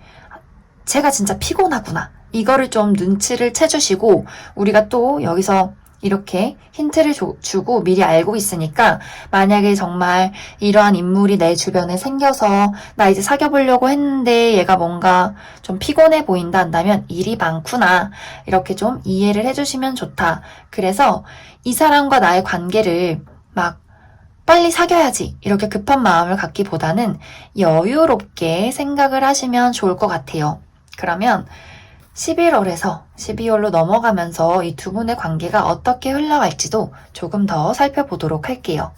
제가 진짜 피곤하구나, 이거를 좀 눈치를 채주시고, 우리가 또 여기서 이렇게 힌트를 주고 미리 알고 있으니까, 만약에 정말 이러한 인물이 내 주변에 생겨서 나 이제 사귀어보려고 했는데 얘가 뭔가 좀 피곤해 보인다 한다면 일이 많구나, 이렇게 좀 이해를 해주시면 좋다. 그래서 이 사람과 나의 관계를 막 빨리 사귀어야지 이렇게 급한 마음을 갖기보다는 여유롭게 생각을 하시면 좋을 것 같아요. 그러면 11월에서 12월로 넘어가면서 이 두 분의 관계가 어떻게 흘러갈지도 조금 더 살펴보도록 할게요.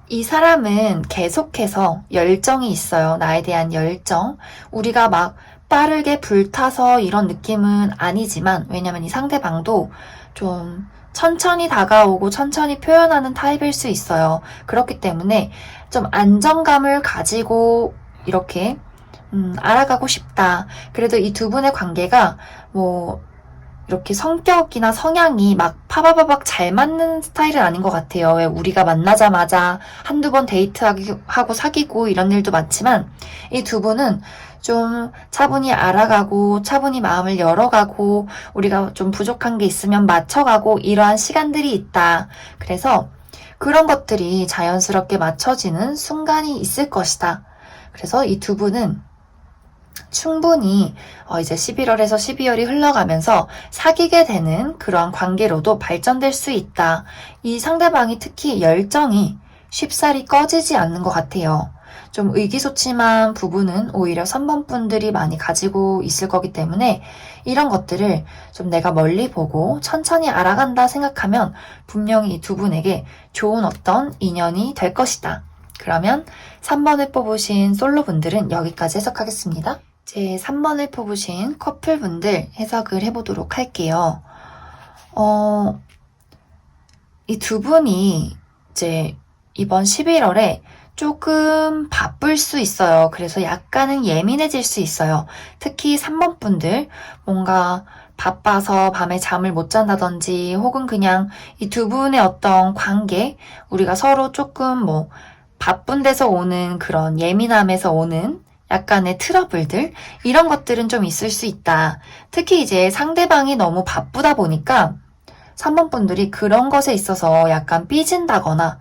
이 사람은 계속해서 열정이 있어요. 나에 대한 열정. 우리가 막 빠르게 불타서 이런 느낌은 아니지만, 왜냐면 이 상대방도 좀 천천히 다가오고 천천히 표현하는 타입일 수 있어요. 그렇기 때문에 좀 안정감을 가지고 이렇게 알아가고 싶다. 그래도 이 두 분의 관계가 이렇게 성격이나 성향이 막 파바바박 잘 맞는 스타일은 아닌 것 같아요. 왜 우리가 만나자마자 한두 번 데이트하고 사귀고 이런 일도 많지만, 이 두 분은 좀 차분히 알아가고 차분히 마음을 열어가고 우리가 좀 부족한 게 있으면 맞춰가고 이러한 시간들이 있다. 그래서 그런 것들이 자연스럽게 맞춰지는 순간이 있을 것이다. 그래서 이 두 분은 충분히 이제 11월에서 12월이 흘러가면서 사귀게 되는 그러한 관계로도 발전될 수 있다. 이 상대방이 특히 열정이 쉽사리 꺼지지 않는 것 같아요. 좀 의기소침한 부분은 오히려 3번 분들이 많이 가지고 있을 거기 때문에 이런 것들을 좀 내가 멀리 보고 천천히 알아간다 생각하면 분명히 이 두 분에게 좋은 어떤 인연이 될 것이다. 그러면 3번을 뽑으신 솔로분들은 여기까지 해석하겠습니다. 제 3번을 뽑으신 커플분들 해석을 해보도록 할게요. 이 두 분이 이제 이번 11월에 조금 바쁠 수 있어요. 그래서 약간은 예민해질 수 있어요. 특히 3번 분들 뭔가 바빠서 밤에 잠을 못 잔다든지 혹은 그냥 이 두 분의 어떤 관계, 우리가 서로 조금 뭐 바쁜 데서 오는 그런 예민함에서 오는 약간의 트러블들, 이런 것들은 좀 있을 수 있다. 특히 이제 상대방이 너무 바쁘다 보니까 3번 분들이 그런 것에 있어서 약간 삐진다거나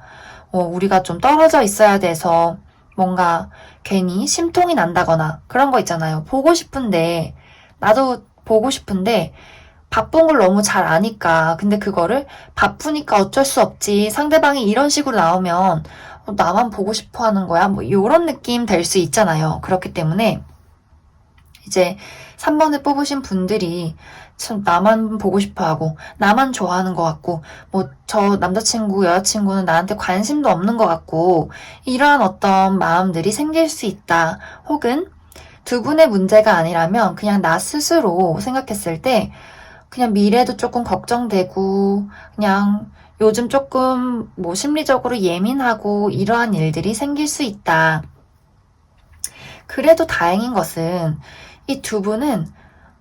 우리가 좀 떨어져 있어야 돼서 뭔가 괜히 심통이 난다거나 그런 거 있잖아요. 보고 싶은데 나도 보고 싶은데 바쁜 걸 너무 잘 아니까 근데 그거를 바쁘니까 어쩔 수 없지 상대방이 이런 식으로 나오면 나만 보고 싶어 하는 거야 뭐 이런 느낌 될 수 있잖아요. 그렇기 때문에 이제 3번을 뽑으신 분들이 참 나만 보고 싶어 하고 나만 좋아하는 것 같고 뭐 저 남자친구 여자친구는 나한테 관심도 없는 것 같고 이러한 어떤 마음들이 생길 수 있다. 혹은 두 분의 문제가 아니라면 그냥 나 스스로 생각했을 때 그냥 미래도 조금 걱정되고 그냥 요즘 조금 뭐 심리적으로 예민하고 이러한 일들이 생길 수 있다. 그래도 다행인 것은 이 두 분은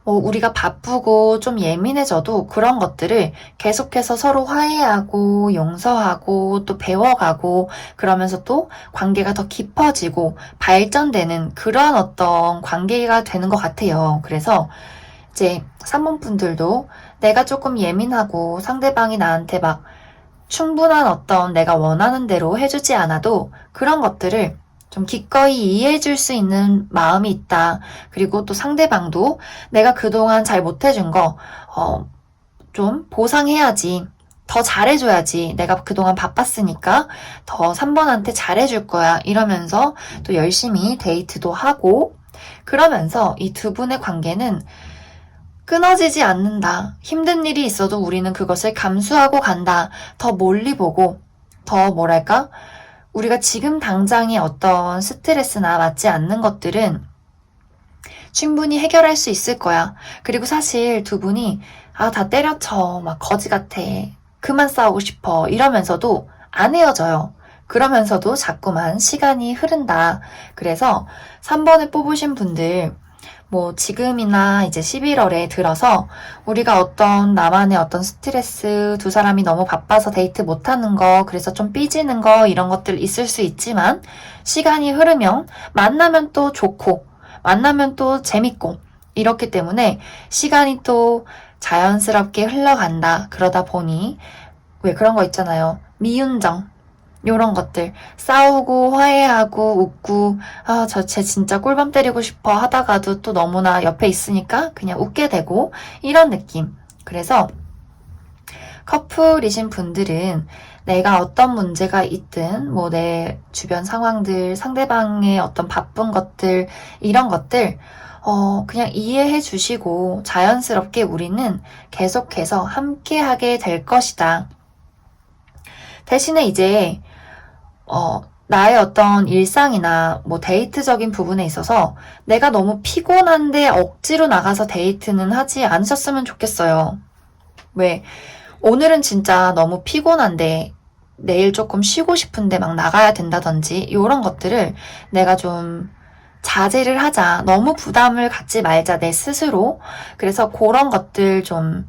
우리가 바쁘고 좀 예민해져도 그런 것들을 계속해서 서로 화해하고 용서하고 또 배워가고 그러면서 또 관계가 더 깊어지고 발전되는 그러한 어떤 관계가 되는 것 같아요. 그래서 이제 3번 분들도 내가 조금 예민하고 상대방이 나한테 막 충분한 어떤 내가 원하는 대로 해주지 않아도 그런 것들을 좀 기꺼이 이해해줄 수 있는 마음이 있다. 그리고 또 상대방도 내가 그동안 잘 못해준 거, 좀 보상해야지. 더 잘해줘야지. 내가 그동안 바빴으니까 더 3번한테 잘해줄 거야. 이러면서 또 열심히 데이트도 하고, 그러면서 이 두 분의 관계는 끊어지지 않는다. 힘든 일이 있어도 우리는 그것을 감수하고 간다. 더 멀리 보고, 더 뭐랄까? 우리가 지금 당장의 어떤 스트레스나 맞지 않는 것들은 충분히 해결할 수 있을 거야. 그리고 사실 두 분이 다 때려쳐. 막 거지 같아. 그만 싸우고 싶어. 이러면서도 안 헤어져요. 그러면서도 자꾸만 시간이 흐른다. 그래서 3번을 뽑으신 분들 뭐 지금이나 이제 11월에 들어서 우리가 어떤 나만의 어떤 스트레스, 두 사람이 너무 바빠서 데이트 못하는 거, 그래서 좀 삐지는 거 이런 것들 있을 수 있지만 시간이 흐르면 만나면 또 좋고 만나면 또 재밌고 이렇기 때문에 시간이 또 자연스럽게 흘러간다. 그러다 보니 왜 그런 거 있잖아요. 미운정. 요런 것들 싸우고 화해하고 웃고 저 쟤 진짜 꿀밤 때리고 싶어 하다가도 또 너무나 옆에 있으니까 그냥 웃게 되고 이런 느낌. 그래서 커플이신 분들은 내가 어떤 문제가 있든 뭐 내 주변 상황들 상대방의 어떤 바쁜 것들 이런 것들 그냥 이해해 주시고 자연스럽게 우리는 계속해서 함께하게 될 것이다. 대신에 이제 나의 어떤 일상이나 뭐 데이트적인 부분에 있어서 내가 너무 피곤한데 억지로 나가서 데이트는 하지 않으셨으면 좋겠어요. 왜? 오늘은 진짜 너무 피곤한데 내일 조금 쉬고 싶은데 막 나가야 된다든지 이런 것들을 내가 좀 자제를 하자. 너무 부담을 갖지 말자 내 스스로. 그래서 그런 것들 좀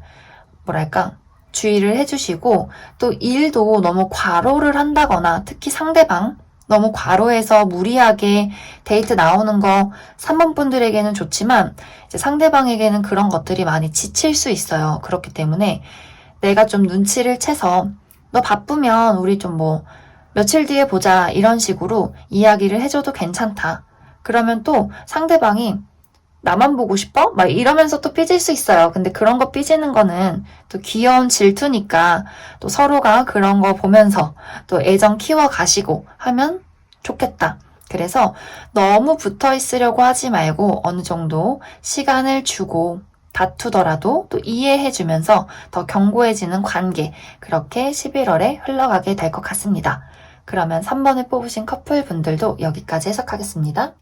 뭐랄까 주의를 해주시고 또 일도 너무 과로를 한다거나 특히 상대방 너무 과로해서 무리하게 데이트 나오는 거 3번 분들에게는 좋지만 이제 상대방에게는 그런 것들이 많이 지칠 수 있어요. 그렇기 때문에 내가 좀 눈치를 채서 너 바쁘면 우리 좀 뭐 며칠 뒤에 보자 이런 식으로 이야기를 해줘도 괜찮다. 그러면 또 상대방이 나만 보고 싶어? 막 이러면서 또 삐질 수 있어요. 근데 그런 거 삐지는 거는 또 귀여운 질투니까 또 서로가 그런 거 보면서 또 애정 키워 가시고 하면 좋겠다. 그래서 너무 붙어 있으려고 하지 말고 어느 정도 시간을 주고 다투더라도 또 이해해주면서 더 견고해지는 관계, 그렇게 11월에 흘러가게 될 것 같습니다. 그러면 3번을 뽑으신 커플분들도 여기까지 해석하겠습니다.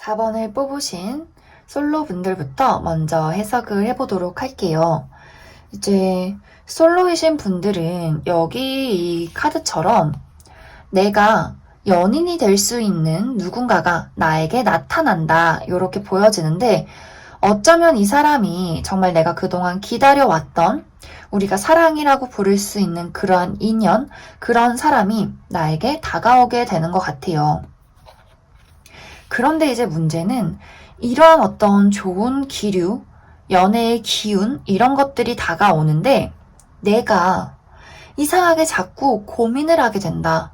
4번을 뽑으신 솔로 분들부터 먼저 해석을 해보도록 할게요. 이제 솔로이신 분들은 여기 이 카드처럼 내가 연인이 될 수 있는 누군가가 나에게 나타난다 이렇게 보여지는데, 어쩌면 이 사람이 정말 내가 그동안 기다려왔던, 우리가 사랑이라고 부를 수 있는 그러한 인연, 그런 사람이 나에게 다가오게 되는 것 같아요. 그런데 이제 문제는 이러한 어떤 좋은 기류, 연애의 기운, 이런 것들이 다가오는데 내가 이상하게 자꾸 고민을 하게 된다.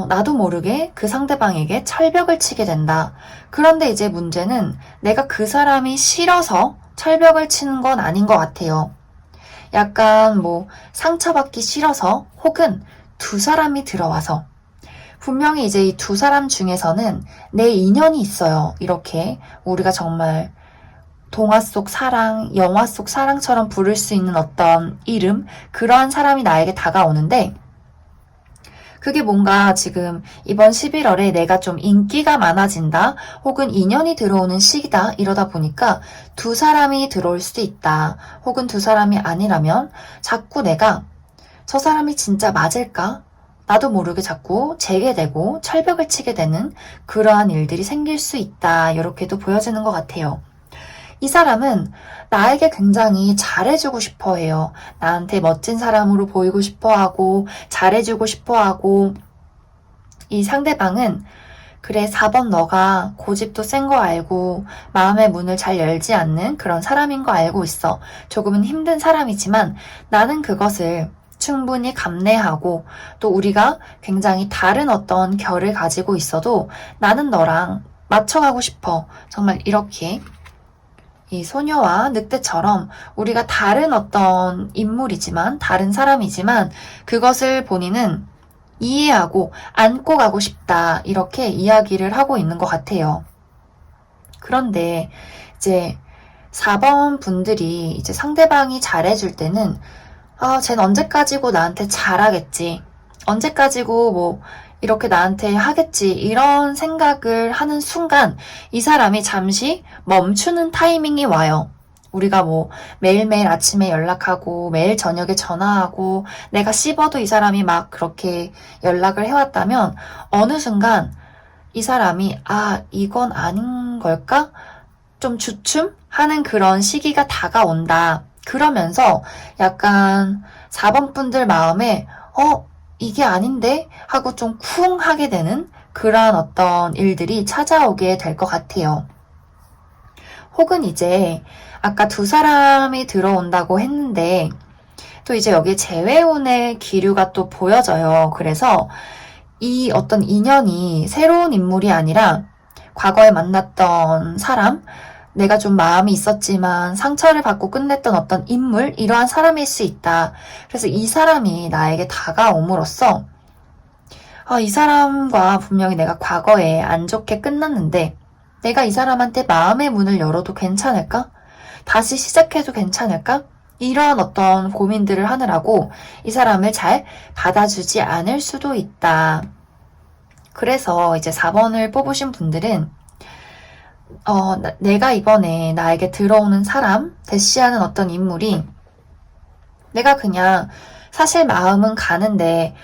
나도 모르게 그 상대방에게 철벽을 치게 된다. 그런데 이제 문제는 내가 그 사람이 싫어서 철벽을 치는 건 아닌 것 같아요. 약간 상처받기 싫어서, 혹은 두 사람이 들어와서, 분명히 이제 이 두 사람 중에서는 내 인연이 있어요. 이렇게 우리가 정말 동화 속 사랑, 영화 속 사랑처럼 부를 수 있는 어떤 이름, 그러한 사람이 나에게 다가오는데, 그게 뭔가 지금 이번 11월에 내가 좀 인기가 많아진다, 혹은 인연이 들어오는 시기다, 이러다 보니까 두 사람이 들어올 수도 있다, 혹은 두 사람이 아니라면 자꾸 내가 저 사람이 진짜 맞을까? 나도 모르게 자꾸 재게 되고 철벽을 치게 되는 그러한 일들이 생길 수 있다, 이렇게도 보여지는 것 같아요. 이 사람은 나에게 굉장히 잘해주고 싶어 해요. 나한테 멋진 사람으로 보이고 싶어 하고, 잘해주고 싶어 하고, 이 상대방은 그래, 4번 너가 고집도 센 거 알고 마음의 문을 잘 열지 않는 그런 사람인 거 알고 있어. 조금은 힘든 사람이지만 나는 그것을 충분히 감내하고, 또 우리가 굉장히 다른 어떤 결을 가지고 있어도 나는 너랑 맞춰가고 싶어. 정말 이렇게 이 소녀와 늑대처럼 우리가 다른 어떤 인물이지만, 다른 사람이지만 그것을 본인은 이해하고 안고 가고 싶다, 이렇게 이야기를 하고 있는 것 같아요. 그런데 이제 4번 분들이 이제 상대방이 잘해줄 때는 쟤는 언제까지고 나한테 잘하겠지, 언제까지고 이렇게 나한테 하겠지, 이런 생각을 하는 순간 이 사람이 잠시 멈추는 타이밍이 와요. 우리가 매일매일 아침에 연락하고 매일 저녁에 전화하고 내가 씹어도 이 사람이 막 그렇게 연락을 해왔다면, 어느 순간 이 사람이 이건 아닌 걸까? 좀 주춤하는 그런 시기가 다가온다. 그러면서 약간 4번 분들 마음에 이게 아닌데? 하고 좀 쿵 하게 되는 그러한 어떤 일들이 찾아오게 될 것 같아요. 혹은 이제 아까 두 사람이 들어온다고 했는데 또 이제 여기 재회운의 기류가 또 보여져요. 그래서 이 어떤 인연이 새로운 인물이 아니라 과거에 만났던 사람, 내가 좀 마음이 있었지만 상처를 받고 끝냈던 어떤 인물, 이러한 사람일 수 있다. 그래서 이 사람이 나에게 다가옴으로써 이 사람과 분명히 내가 과거에 안 좋게 끝났는데 내가 이 사람한테 마음의 문을 열어도 괜찮을까? 다시 시작해도 괜찮을까? 이러한 어떤 고민들을 하느라고 이 사람을 잘 받아주지 않을 수도 있다. 그래서 이제 4번을 뽑으신 분들은 내가 이번에 나에게 들어오는 사람, 대시하는 어떤 인물이 내가 그냥 사실 마음은 가는데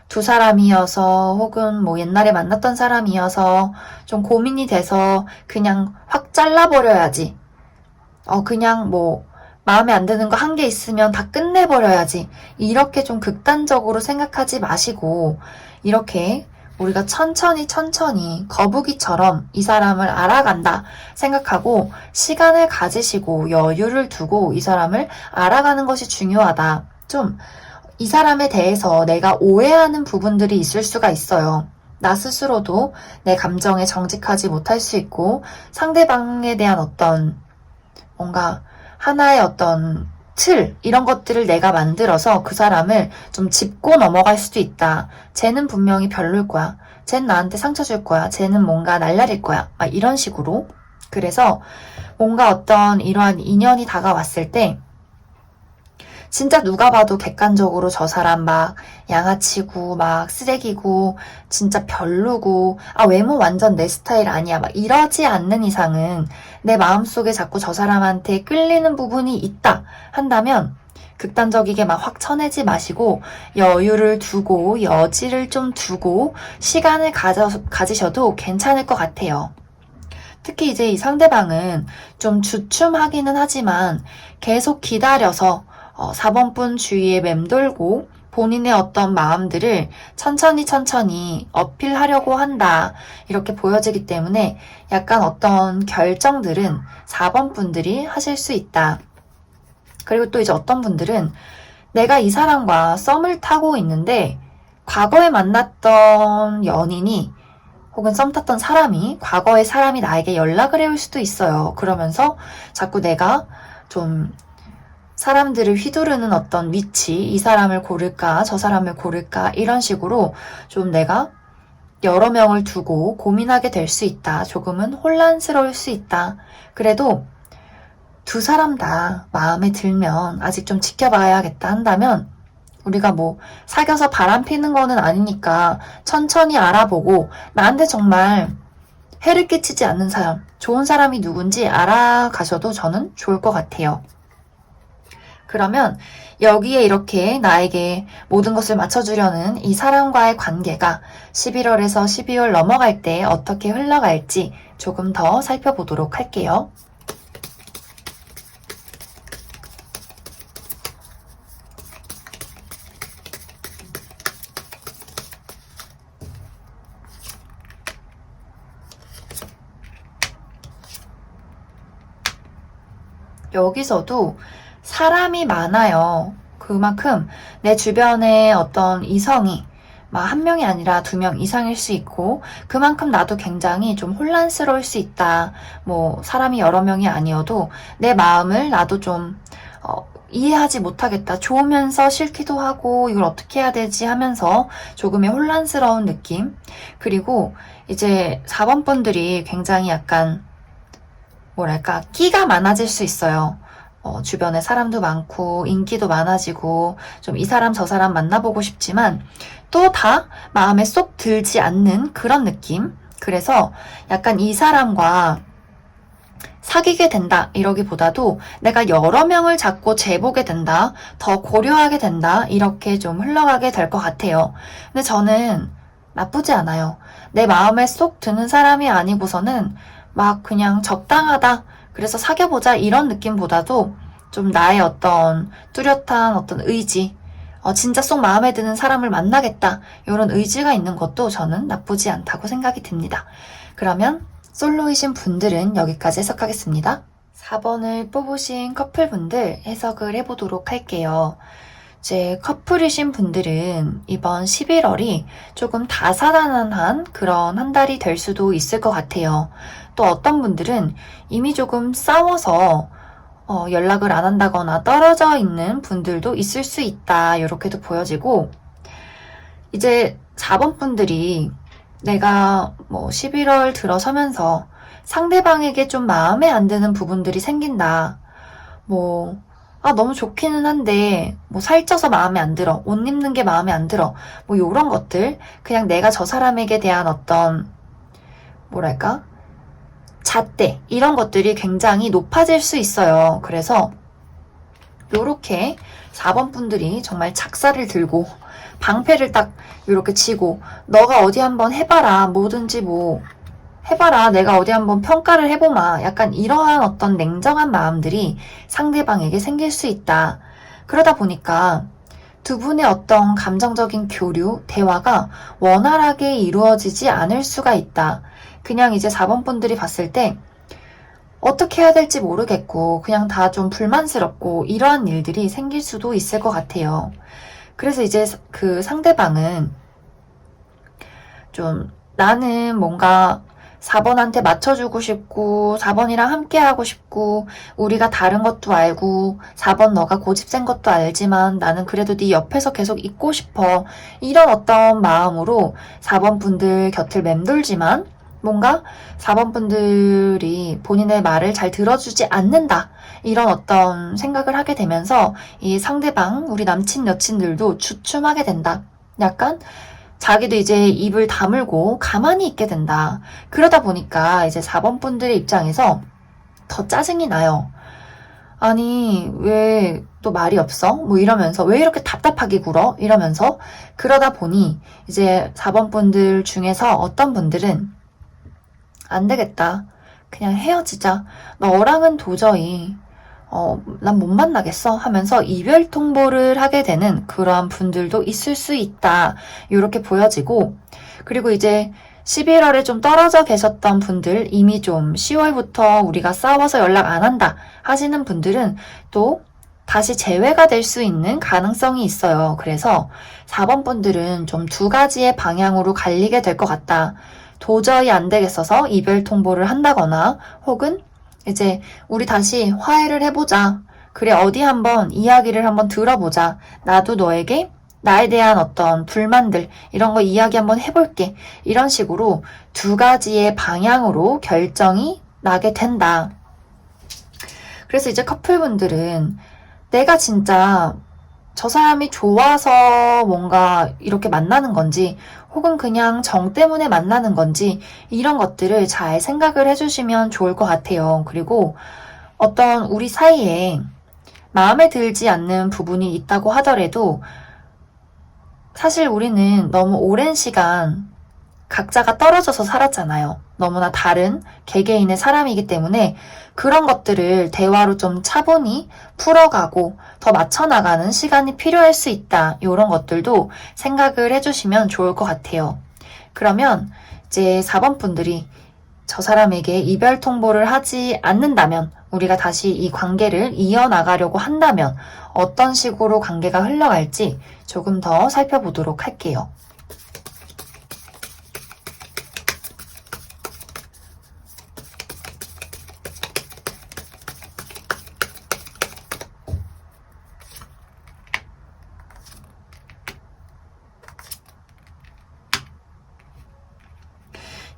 두 사람이어서, 혹은 옛날에 만났던 사람이어서 좀 고민이 돼서 그냥 확 잘라버려야지. 그냥 마음에 안 드는 거 한 개 있으면 다 끝내버려야지. 이렇게 좀 극단적으로 생각하지 마시고, 이렇게 우리가 천천히 거북이처럼 이 사람을 알아간다 생각하고 시간을 가지시고 여유를 두고 이 사람을 알아가는 것이 중요하다. 좀 이 사람에 대해서 내가 오해하는 부분들이 있을 수가 있어요. 나 스스로도 내 감정에 정직하지 못할 수 있고 상대방에 대한 어떤 뭔가 하나의 어떤 틀, 이런 것들을 내가 만들어서 그 사람을 좀 짚고 넘어갈 수도 있다. 쟤는 분명히 별로일 거야. 쟤는 나한테 상처 줄 거야. 쟤는 뭔가 날라릴 거야. 막 이런 식으로. 그래서 뭔가 어떤 이러한 인연이 다가왔을 때 진짜 누가 봐도 객관적으로 저 사람 막 양아치고 막 쓰레기고 진짜 별로고 외모 완전 내 스타일 아니야 막 이러지 않는 이상은 내 마음속에 자꾸 저 사람한테 끌리는 부분이 있다 한다면 극단적이게 막 확 쳐내지 마시고 여유를 두고 여지를 좀 두고 시간을 가지셔도 괜찮을 것 같아요. 특히 이제 이 상대방은 좀 주춤하기는 하지만 계속 기다려서 4번분 주위에 맴돌고 본인의 어떤 마음들을 천천히 어필하려고 한다. 이렇게 보여지기 때문에 약간 어떤 결정들은 4번 분들이 하실 수 있다. 그리고 또 이제 어떤 분들은 내가 이 사람과 썸을 타고 있는데 과거에 만났던 연인이 혹은 썸 탔던 사람이 과거의 사람이 나에게 연락을 해올 수도 있어요. 그러면서 자꾸 내가 좀 사람들을 휘두르는 어떤 위치, 이 사람을 고를까, 저 사람을 고를까, 이런 식으로 좀 내가 여러 명을 두고 고민하게 될 수 있다. 조금은 혼란스러울 수 있다. 그래도 두 사람 다 마음에 들면 아직 좀 지켜봐야겠다 한다면 우리가 뭐 사귀어서 바람 피는 거는 아니니까 천천히 알아보고 나한테 정말 해를 끼치지 않는 사람, 좋은 사람이 누군지 알아가셔도 저는 좋을 것 같아요. 그러면 여기에 이렇게 나에게 모든 것을 맞춰주려는 이 사람과의 관계가 11월에서 12월 넘어갈 때 어떻게 흘러갈지 조금 더 살펴보도록 할게요. 여기서도 사람이 많아요. 그만큼 내 주변에 어떤 이성이 막 한 명이 아니라 2명 이상일 수 있고 그만큼 나도 굉장히 좀 혼란스러울 수 있다. 뭐 사람이 여러 명이 아니어도 내 마음을 나도 좀 이해하지 못하겠다. 좋으면서 싫기도 하고 이걸 어떻게 해야 되지 하면서 조금의 혼란스러운 느낌. 그리고 이제 4번 분들이 굉장히 약간 뭐랄까 끼가 많아질 수 있어요. 주변에 사람도 많고 인기도 많아지고 좀 이 사람 저 사람 만나보고 싶지만 또 다 마음에 쏙 들지 않는 그런 느낌. 그래서 약간 이 사람과 사귀게 된다 이러기보다도 내가 여러 명을 자꾸 재보게 된다, 더 고려하게 된다 이렇게 좀 흘러가게 될 것 같아요. 근데 저는 나쁘지 않아요. 내 마음에 쏙 드는 사람이 아니고서는 막 그냥 적당하다, 그래서 사귀어보자 이런 느낌보다도 좀 나의 어떤 뚜렷한 어떤 의지, 진짜 쏙 마음에 드는 사람을 만나겠다 이런 의지가 있는 것도 저는 나쁘지 않다고 생각이 듭니다. 그러면 솔로이신 분들은 여기까지 해석하겠습니다. 4번을 뽑으신 커플분들 해석을 해보도록 할게요. 이제 커플이신 분들은 이번 11월이 조금 다사다난한 그런 한 달이 될 수도 있을 것 같아요. 또 어떤 분들은 이미 조금 싸워서 연락을 안 한다거나 떨어져 있는 분들도 있을 수 있다. 이렇게도 보여지고 이제 4번 분들이 내가 뭐 11월 들어서면서 상대방에게 좀 마음에 안 드는 부분들이 생긴다. 뭐 너무 좋기는 한데 뭐 살쪄서 마음에 안 들어. 옷 입는 게 마음에 안 들어. 뭐 요런 것들. 그냥 내가 저 사람에게 대한 어떤 뭐랄까? 잣대 이런 것들이 굉장히 높아질 수 있어요. 그래서 요렇게 4번 분들이 정말 작사를 들고 방패를 딱 요렇게 치고 너가 어디 한번 해봐라. 뭐든지 뭐 해봐라. 내가 어디 한번 평가를 해보마. 약간 이러한 어떤 냉정한 마음들이 상대방에게 생길 수 있다. 그러다 보니까 두 분의 어떤 감정적인 교류, 대화가 원활하게 이루어지지 않을 수가 있다. 그냥 이제 4번 분들이 봤을 때 어떻게 해야 될지 모르겠고 그냥 다 좀 불만스럽고 이러한 일들이 생길 수도 있을 것 같아요. 그래서 이제 그 상대방은 좀 나는 뭔가 4번한테 맞춰주고 싶고 4번이랑 함께 하고 싶고 우리가 다른 것도 알고 4번 너가 고집센 것도 알지만 나는 그래도 네 옆에서 계속 있고 싶어. 이런 어떤 마음으로 4번 분들 곁을 맴돌지만 뭔가 4번 분들이 본인의 말을 잘 들어주지 않는다. 이런 어떤 생각을 하게 되면서 이 상대방, 우리 남친, 여친들도 주춤하게 된다. 약간 자기도 이제 입을 다물고 가만히 있게 된다. 그러다 보니까 이제 4번 분들의 입장에서 더 짜증이 나요. 아니, 왜 또 말이 없어? 뭐 이러면서, 왜 이렇게 답답하게 굴어? 이러면서, 그러다 보니 이제 4번 분들 중에서 어떤 분들은 안 되겠다. 그냥 헤어지자. 너랑은 도저히 난 못 만나겠어 하면서 이별 통보를 하게 되는 그러한 분들도 있을 수 있다. 이렇게 보여지고, 그리고 이제 11월에 좀 떨어져 계셨던 분들, 이미 좀 10월부터 우리가 싸워서 연락 안 한다 하시는 분들은 또 다시 재회가 될 수 있는 가능성이 있어요. 그래서 4번 분들은 좀 두 가지의 방향으로 갈리게 될 것 같다. 도저히 안 되겠어서 이별 통보를 한다거나 혹은 이제 우리 다시 화해를 해보자. 그래, 어디 한번 이야기를 한번 들어보자. 나도 너에게 나에 대한 어떤 불만들, 이런 거 이야기 한번 해볼게. 이런 식으로 두 가지의 방향으로 결정이 나게 된다. 그래서 이제 커플분들은 내가 진짜 저 사람이 좋아서 뭔가 이렇게 만나는 건지 혹은 그냥 정 때문에 만나는 건지 이런 것들을 잘 생각을 해주시면 좋을 것 같아요. 그리고 어떤 우리 사이에 마음에 들지 않는 부분이 있다고 하더라도 사실 우리는 너무 오랜 시간 각자가 떨어져서 살았잖아요. 너무나 다른 개개인의 사람이기 때문에 그런 것들을 대화로 좀 차분히 풀어가고 더 맞춰나가는 시간이 필요할 수 있다. 이런 것들도 생각을 해주시면 좋을 것 같아요. 그러면 이제 4번 분들이 저 사람에게 이별 통보를 하지 않는다면, 우리가 다시 이 관계를 이어나가려고 한다면 어떤 식으로 관계가 흘러갈지 조금 더 살펴보도록 할게요.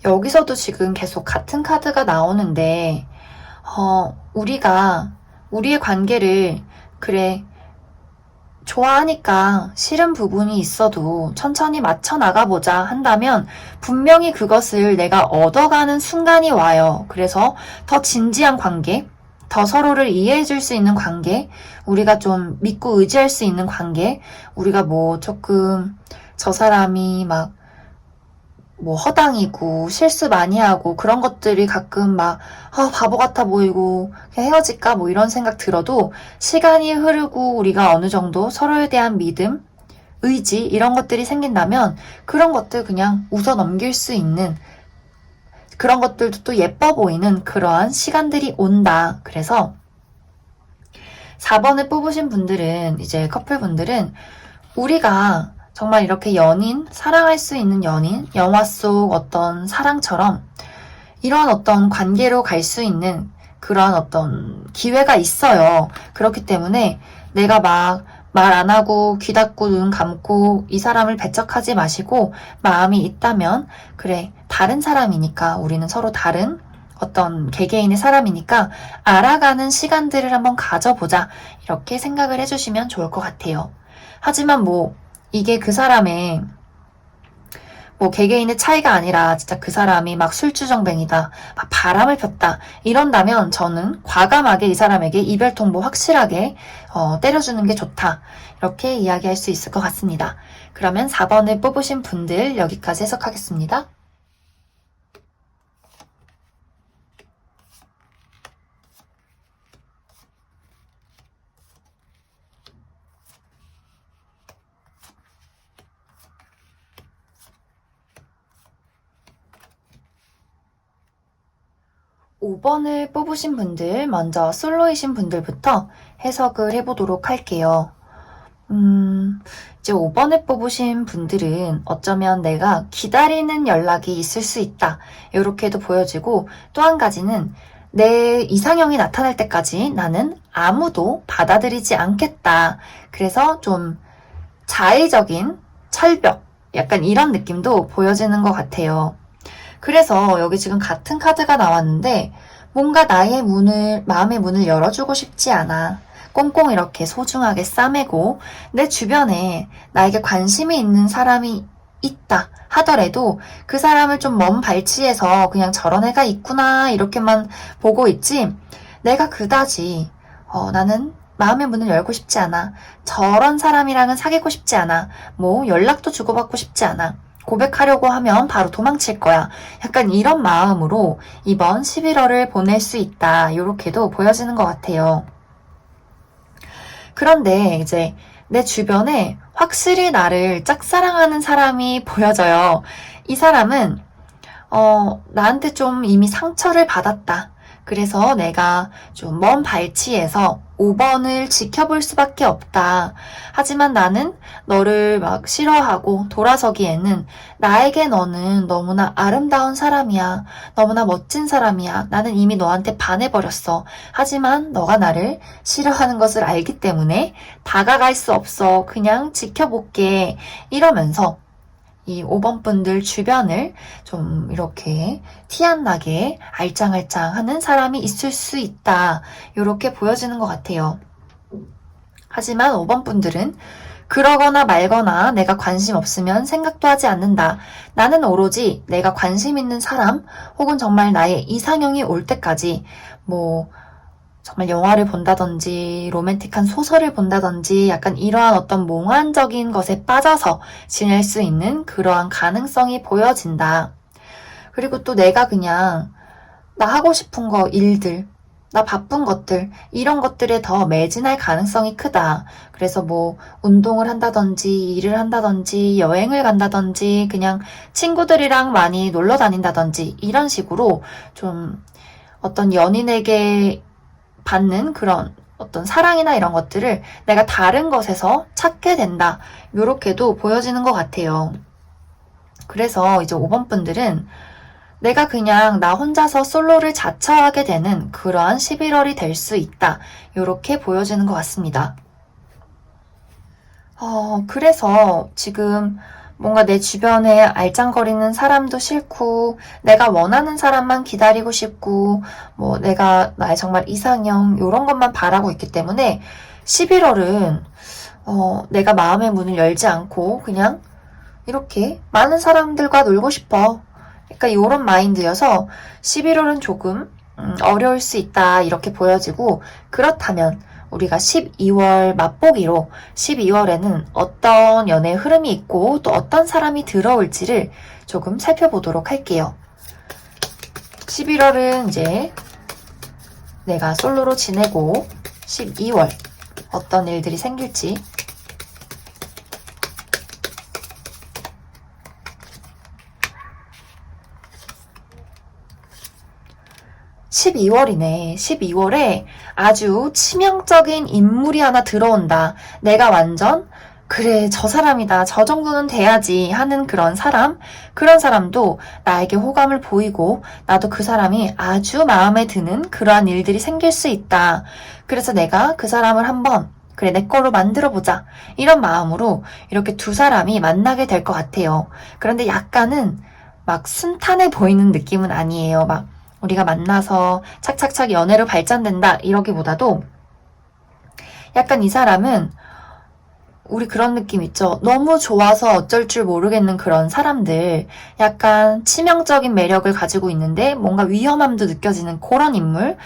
여기서도 지금 계속 같은 카드가 나오는데, 우리가 우리의 관계를 그래 좋아하니까 싫은 부분이 있어도 천천히 맞춰 나가보자 한다면 분명히 그것을 내가 얻어가는 순간이 와요. 그래서 더 진지한 관계, 더 서로를 이해해 줄 수 있는 관계, 우리가 좀 믿고 의지할 수 있는 관계, 우리가 뭐 조금 저 사람이 막 뭐 허당이고 실수 많이 하고 그런 것들이 가끔 막 바보 같아 보이고 그냥 헤어질까 뭐 이런 생각 들어도 시간이 흐르고 우리가 어느 정도 서로에 대한 믿음, 의지 이런 것들이 생긴다면 그런 것들 그냥 웃어 넘길 수 있는, 그런 것들도 또 예뻐 보이는 그러한 시간들이 온다. 그래서 4번을 뽑으신 분들은, 이제 커플분들은 우리가 정말 이렇게 연인, 사랑할 수 있는 연인, 영화 속 어떤 사랑처럼 이런 어떤 관계로 갈 수 있는 그런 어떤 기회가 있어요. 그렇기 때문에 내가 막 말 안 하고 귀 닫고 눈 감고 이 사람을 배척하지 마시고, 마음이 있다면 그래, 다른 사람이니까, 우리는 서로 다른 어떤 개개인의 사람이니까 알아가는 시간들을 한번 가져보자. 이렇게 생각을 해주시면 좋을 것 같아요. 하지만 뭐 이게 그 사람의 뭐 개개인의 차이가 아니라 진짜 그 사람이 막 술주정뱅이다, 막 바람을 폈다 이런다면 저는 과감하게 이 사람에게 이별 통보 확실하게 때려주는 게 좋다. 이렇게 이야기할 수 있을 것 같습니다. 그러면 4번을 뽑으신 분들 여기까지 해석하겠습니다. 5번을 뽑으신 분들, 먼저 솔로이신 분들부터 해석을 해보도록 할게요. 이제 5번을 뽑으신 분들은 어쩌면 내가 기다리는 연락이 있을 수 있다. 이렇게도 보여지고, 또 한 가지는 내 이상형이 나타날 때까지 나는 아무도 받아들이지 않겠다. 그래서 좀 자의적인 철벽, 약간 이런 느낌도 보여지는 것 같아요. 그래서 여기 지금 같은 카드가 나왔는데 뭔가 나의 마음의 문을 열어주고 싶지 않아. 꽁꽁 이렇게 소중하게 싸매고 내 주변에 나에게 관심이 있는 사람이 있다 하더라도 그 사람을 좀 먼 발치에서 그냥 저런 애가 있구나 이렇게만 보고 있지, 내가 그다지 나는 마음의 문을 열고 싶지 않아. 저런 사람이랑은 사귀고 싶지 않아. 뭐 연락도 주고받고 싶지 않아. 고백하려고 하면 바로 도망칠 거야. 약간 이런 마음으로 이번 11월을 보낼 수 있다. 이렇게도 보여지는 것 같아요. 그런데 이제 내 주변에 확실히 나를 짝사랑하는 사람이 보여져요. 이 사람은 나한테 좀 이미 상처를 받았다. 그래서 내가 좀 먼 발치에서 5번을 지켜볼 수밖에 없다. 하지만 나는 너를 막 싫어하고 돌아서기에는 나에게 너는 너무나 아름다운 사람이야. 너무나 멋진 사람이야. 나는 이미 너한테 반해버렸어. 하지만 너가 나를 싫어하는 것을 알기 때문에 다가갈 수 없어. 그냥 지켜볼게. 이러면서 이 5번 분들 주변을 좀 이렇게 티 안 나게 알짱알짱 하는 사람이 있을 수 있다. 이렇게 보여지는 것 같아요. 하지만 5번 분들은 그러거나 말거나 내가 관심 없으면 생각도 하지 않는다. 나는 오로지 내가 관심 있는 사람 혹은 정말 나의 이상형이 올 때까지 정말 영화를 본다든지 로맨틱한 소설을 본다든지 약간 이러한 어떤 몽환적인 것에 빠져서 지낼 수 있는 그러한 가능성이 보여진다. 그리고 또 내가 그냥 나 하고 싶은 거, 일들, 나 바쁜 것들, 이런 것들에 더 매진할 가능성이 크다. 그래서 운동을 한다든지 일을 한다든지 여행을 간다든지 그냥 친구들이랑 많이 놀러 다닌다든지 이런 식으로 좀 어떤 연인에게 받는 그런 어떤 사랑이나 이런 것들을 내가 다른 것에서 찾게 된다. 이렇게도 보여지는 것 같아요. 그래서 이제 5번 분들은 내가 그냥 나 혼자서 솔로를 자처하게 되는 그러한 11월이 될 수 있다. 이렇게 보여지는 것 같습니다. 그래서 지금 뭔가 내 주변에 알짱거리는 사람도 싫고 내가 원하는 사람만 기다리고 싶고 내가 나의 정말 이상형 이런 것만 바라고 있기 때문에 11월은 내가 마음의 문을 열지 않고 그냥 이렇게 많은 사람들과 놀고 싶어. 그러니까 이런 마인드여서 11월은 조금 어려울 수 있다 이렇게 보여지고, 그렇다면 우리가 12월 맛보기로 12월에는 어떤 연애 흐름이 있고 또 어떤 사람이 들어올지를 조금 살펴보도록 할게요. 11월은 이제 내가 솔로로 지내고 12월 어떤 일들이 생길지. (12월이네) 12월에 아주 치명적인 인물이 하나 들어온다. 내가 완전 그래 저 사람이다, 저 정도는 돼야지 하는 그런 사람도 나에게 호감을 보이고 나도 그 사람이 아주 마음에 드는 그러한 일들이 생길 수 있다. 그래서 내가 그 사람을 한번 그래 내 걸로 만들어보자 이런 마음으로 이렇게 두 사람이 만나게 될 것 같아요. 그런데 약간은 막 순탄해 보이는 느낌은 아니에요. 막 우리가 만나서 착착착 연애로 발전된다 이러기보다도 약간 이 사람은 우리 그런 느낌 있죠. 너무 좋아서 어쩔 줄 모르겠는 그런 사람들, 약간 치명적인 매력을 가지고 있는데 뭔가 위험함도 느껴지는 그런 인물.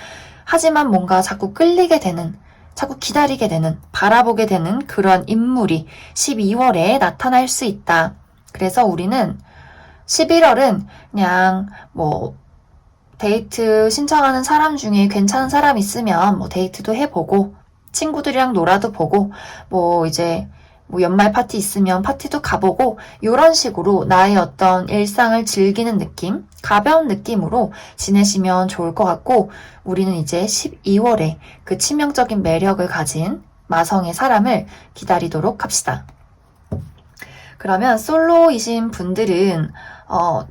하지만 뭔가 자꾸 끌리게 되는, 자꾸 기다리게 되는, 바라보게 되는 그런 인물이 12월에 나타날 수 있다. 그래서 우리는 11월은 그냥 데이트 신청하는 사람 중에 괜찮은 사람 있으면 데이트도 해보고 친구들이랑 놀아도 보고 뭐 연말 파티 있으면 파티도 가보고 이런 식으로 나의 어떤 일상을 즐기는 느낌, 가벼운 느낌으로 지내시면 좋을 것 같고 우리는 이제 12월에 그 치명적인 매력을 가진 마성의 사람을 기다리도록 합시다. 그러면 솔로이신 분들은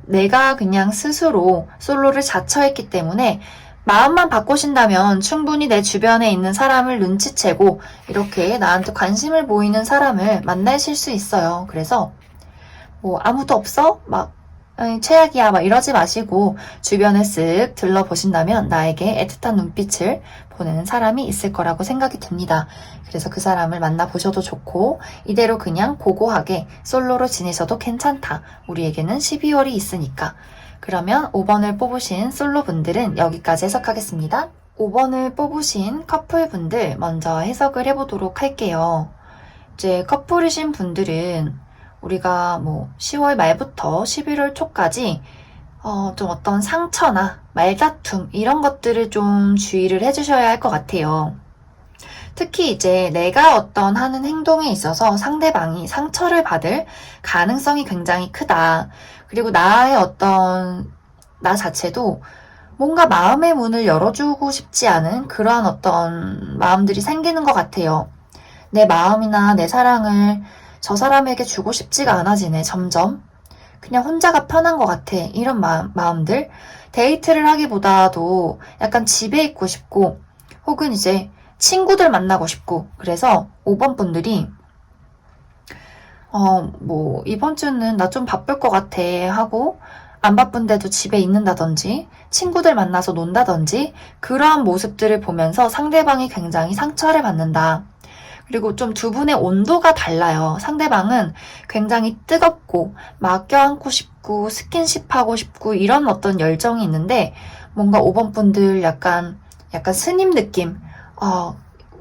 내가 그냥 스스로 솔로를 자처했기 때문에 마음만 바꾸신다면 충분히 내 주변에 있는 사람을 눈치채고 이렇게 나한테 관심을 보이는 사람을 만나실 수 있어요. 그래서 뭐 아무도 없어? 막 최악이야 막 이러지 마시고 주변을 쓱 둘러보신다면 나에게 애틋한 눈빛을 보내는 사람이 있을 거라고 생각이 듭니다. 그래서 그 사람을 만나보셔도 좋고 이대로 그냥 고고하게 솔로로 지내셔도 괜찮다. 우리에게는 12월이 있으니까. 그러면 5번을 뽑으신 솔로분들은 여기까지 해석하겠습니다. 5번을 뽑으신 커플분들 먼저 해석을 해보도록 할게요. 이제 커플이신 분들은 우리가 뭐 10월 말부터 11월 초까지 좀 어떤 상처나 말다툼 이런 것들을 좀 주의를 해주셔야 할 것 같아요. 특히 이제 내가 어떤 하는 행동에 있어서 상대방이 상처를 받을 가능성이 굉장히 크다. 그리고 나의 어떤 나 자체도 뭔가 마음의 문을 열어주고 싶지 않은 그러한 어떤 마음들이 생기는 것 같아요. 내 마음이나 내 사랑을 저 사람에게 주고 싶지가 않아지네, 점점. 그냥 혼자가 편한 것 같아. 이런 마음들. 데이트를 하기보다도 약간 집에 있고 싶고, 혹은 이제 친구들 만나고 싶고, 그래서 5번 분들이, 뭐, 이번 주는 나 좀 바쁠 것 같아 하고, 안 바쁜데도 집에 있는다든지, 친구들 만나서 논다든지, 그러한 모습들을 보면서 상대방이 굉장히 상처를 받는다. 그리고 좀 두 분의 온도가 달라요. 상대방은 굉장히 뜨겁고 막 껴안고 싶고 스킨십하고 싶고 이런 어떤 열정이 있는데 뭔가 5번 분들 약간 스님 느낌.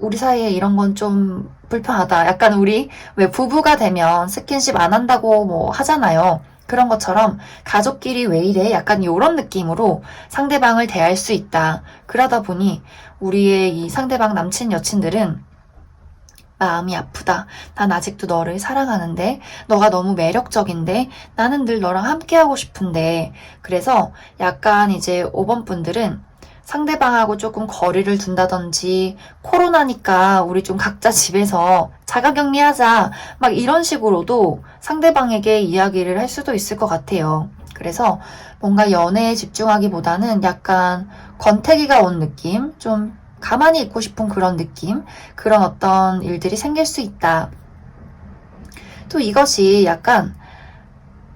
우리 사이에 이런 건 좀 불편하다. 약간 우리 왜 부부가 되면 스킨십 안 한다고 뭐 하잖아요. 그런 것처럼 가족끼리 왜 이래? 약간 이런 느낌으로 상대방을 대할 수 있다. 그러다 보니 우리의 이 상대방 남친 여친들은 마음이 아프다. 난 아직도 너를 사랑하는데, 너가 너무 매력적인데, 나는 늘 너랑 함께하고 싶은데, 그래서 약간 이제 5번 분들은 상대방하고 조금 거리를 둔다든지, 코로나니까 우리 좀 각자 집에서 자가격리하자. 막 이런 식으로도 상대방에게 이야기를 할 수도 있을 것 같아요. 그래서 뭔가 연애에 집중하기보다는 약간 권태기가 온 느낌? 좀 가만히 있고 싶은 그런 느낌, 그런 어떤 일들이 생길 수 있다. 또 이것이 약간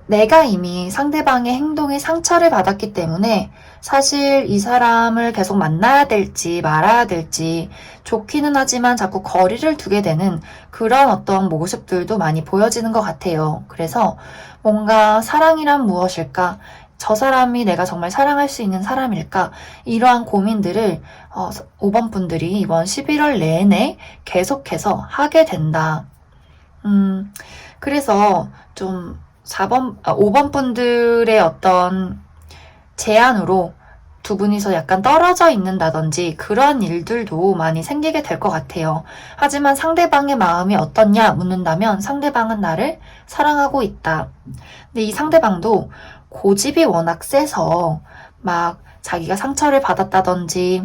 내가 이미 상대방의 행동에 상처를 받았기 때문에 사실 이 사람을 계속 만나야 될지 말아야 될지 좋기는 하지만 자꾸 거리를 두게 되는 그런 어떤 모습들도 많이 보여지는 것 같아요. 그래서 뭔가 사랑이란 무엇일까? 저 사람이 내가 정말 사랑할 수 있는 사람일까? 이러한 고민들을 5번 분들이 이번 11월 내내 계속해서 하게 된다. 그래서 좀 5번 분들의 어떤 제안으로 두 분이서 약간 떨어져 있는다든지 그런 일들도 많이 생기게 될 것 같아요. 하지만 상대방의 마음이 어떻냐 묻는다면 상대방은 나를 사랑하고 있다. 근데 이 상대방도 고집이 워낙 세서 막 자기가 상처를 받았다든지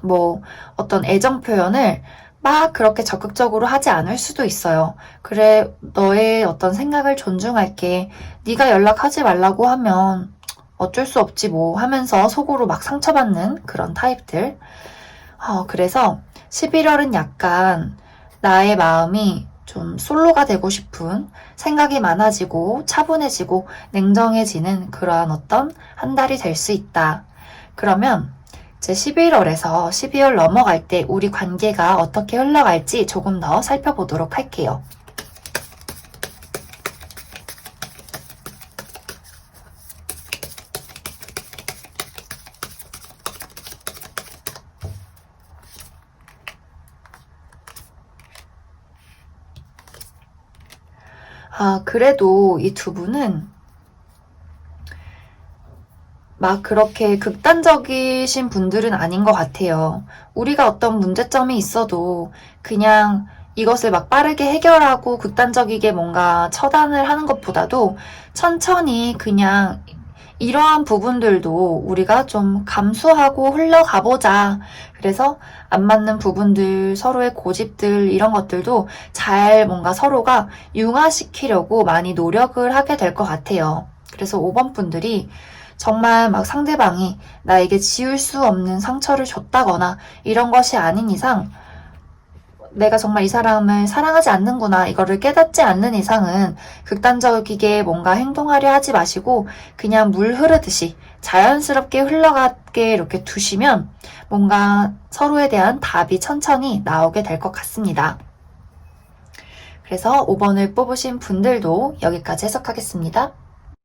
뭐 어떤 애정 표현을 막 그렇게 적극적으로 하지 않을 수도 있어요. 그래, 너의 어떤 생각을 존중할게. 네가 연락하지 말라고 하면 어쩔 수 없지 뭐 하면서 속으로 막 상처받는 그런 타입들. 그래서 11월은 약간 나의 마음이 좀 솔로가 되고 싶은 생각이 많아지고 차분해지고 냉정해지는 그러한 어떤 한 달이 될 수 있다. 그러면 이제 11월에서 12월 넘어갈 때 우리 관계가 어떻게 흘러갈지 조금 더 살펴보도록 할게요. 그래도 이 두 분은 막 그렇게 극단적이신 분들은 아닌 것 같아요. 우리가 어떤 문제점이 있어도 그냥 이것을 막 빠르게 해결하고 극단적이게 뭔가 처단을 하는 것보다도 천천히 그냥 이러한 부분들도 우리가 좀 감수하고 흘러가보자. 그래서 안 맞는 부분들, 서로의 고집들, 이런 것들도 잘 뭔가 서로가 융화시키려고 많이 노력을 하게 될 것 같아요. 그래서 5번 분들이 정말 막 상대방이 나에게 지울 수 없는 상처를 줬다거나 이런 것이 아닌 이상 내가 정말 이 사람을 사랑하지 않는구나 이거를 깨닫지 않는 이상은 극단적이게 뭔가 행동하려 하지 마시고 그냥 물 흐르듯이 자연스럽게 흘러가게 이렇게 두시면 뭔가 서로에 대한 답이 천천히 나오게 될 것 같습니다. 그래서 5번을 뽑으신 분들도 여기까지 해석하겠습니다.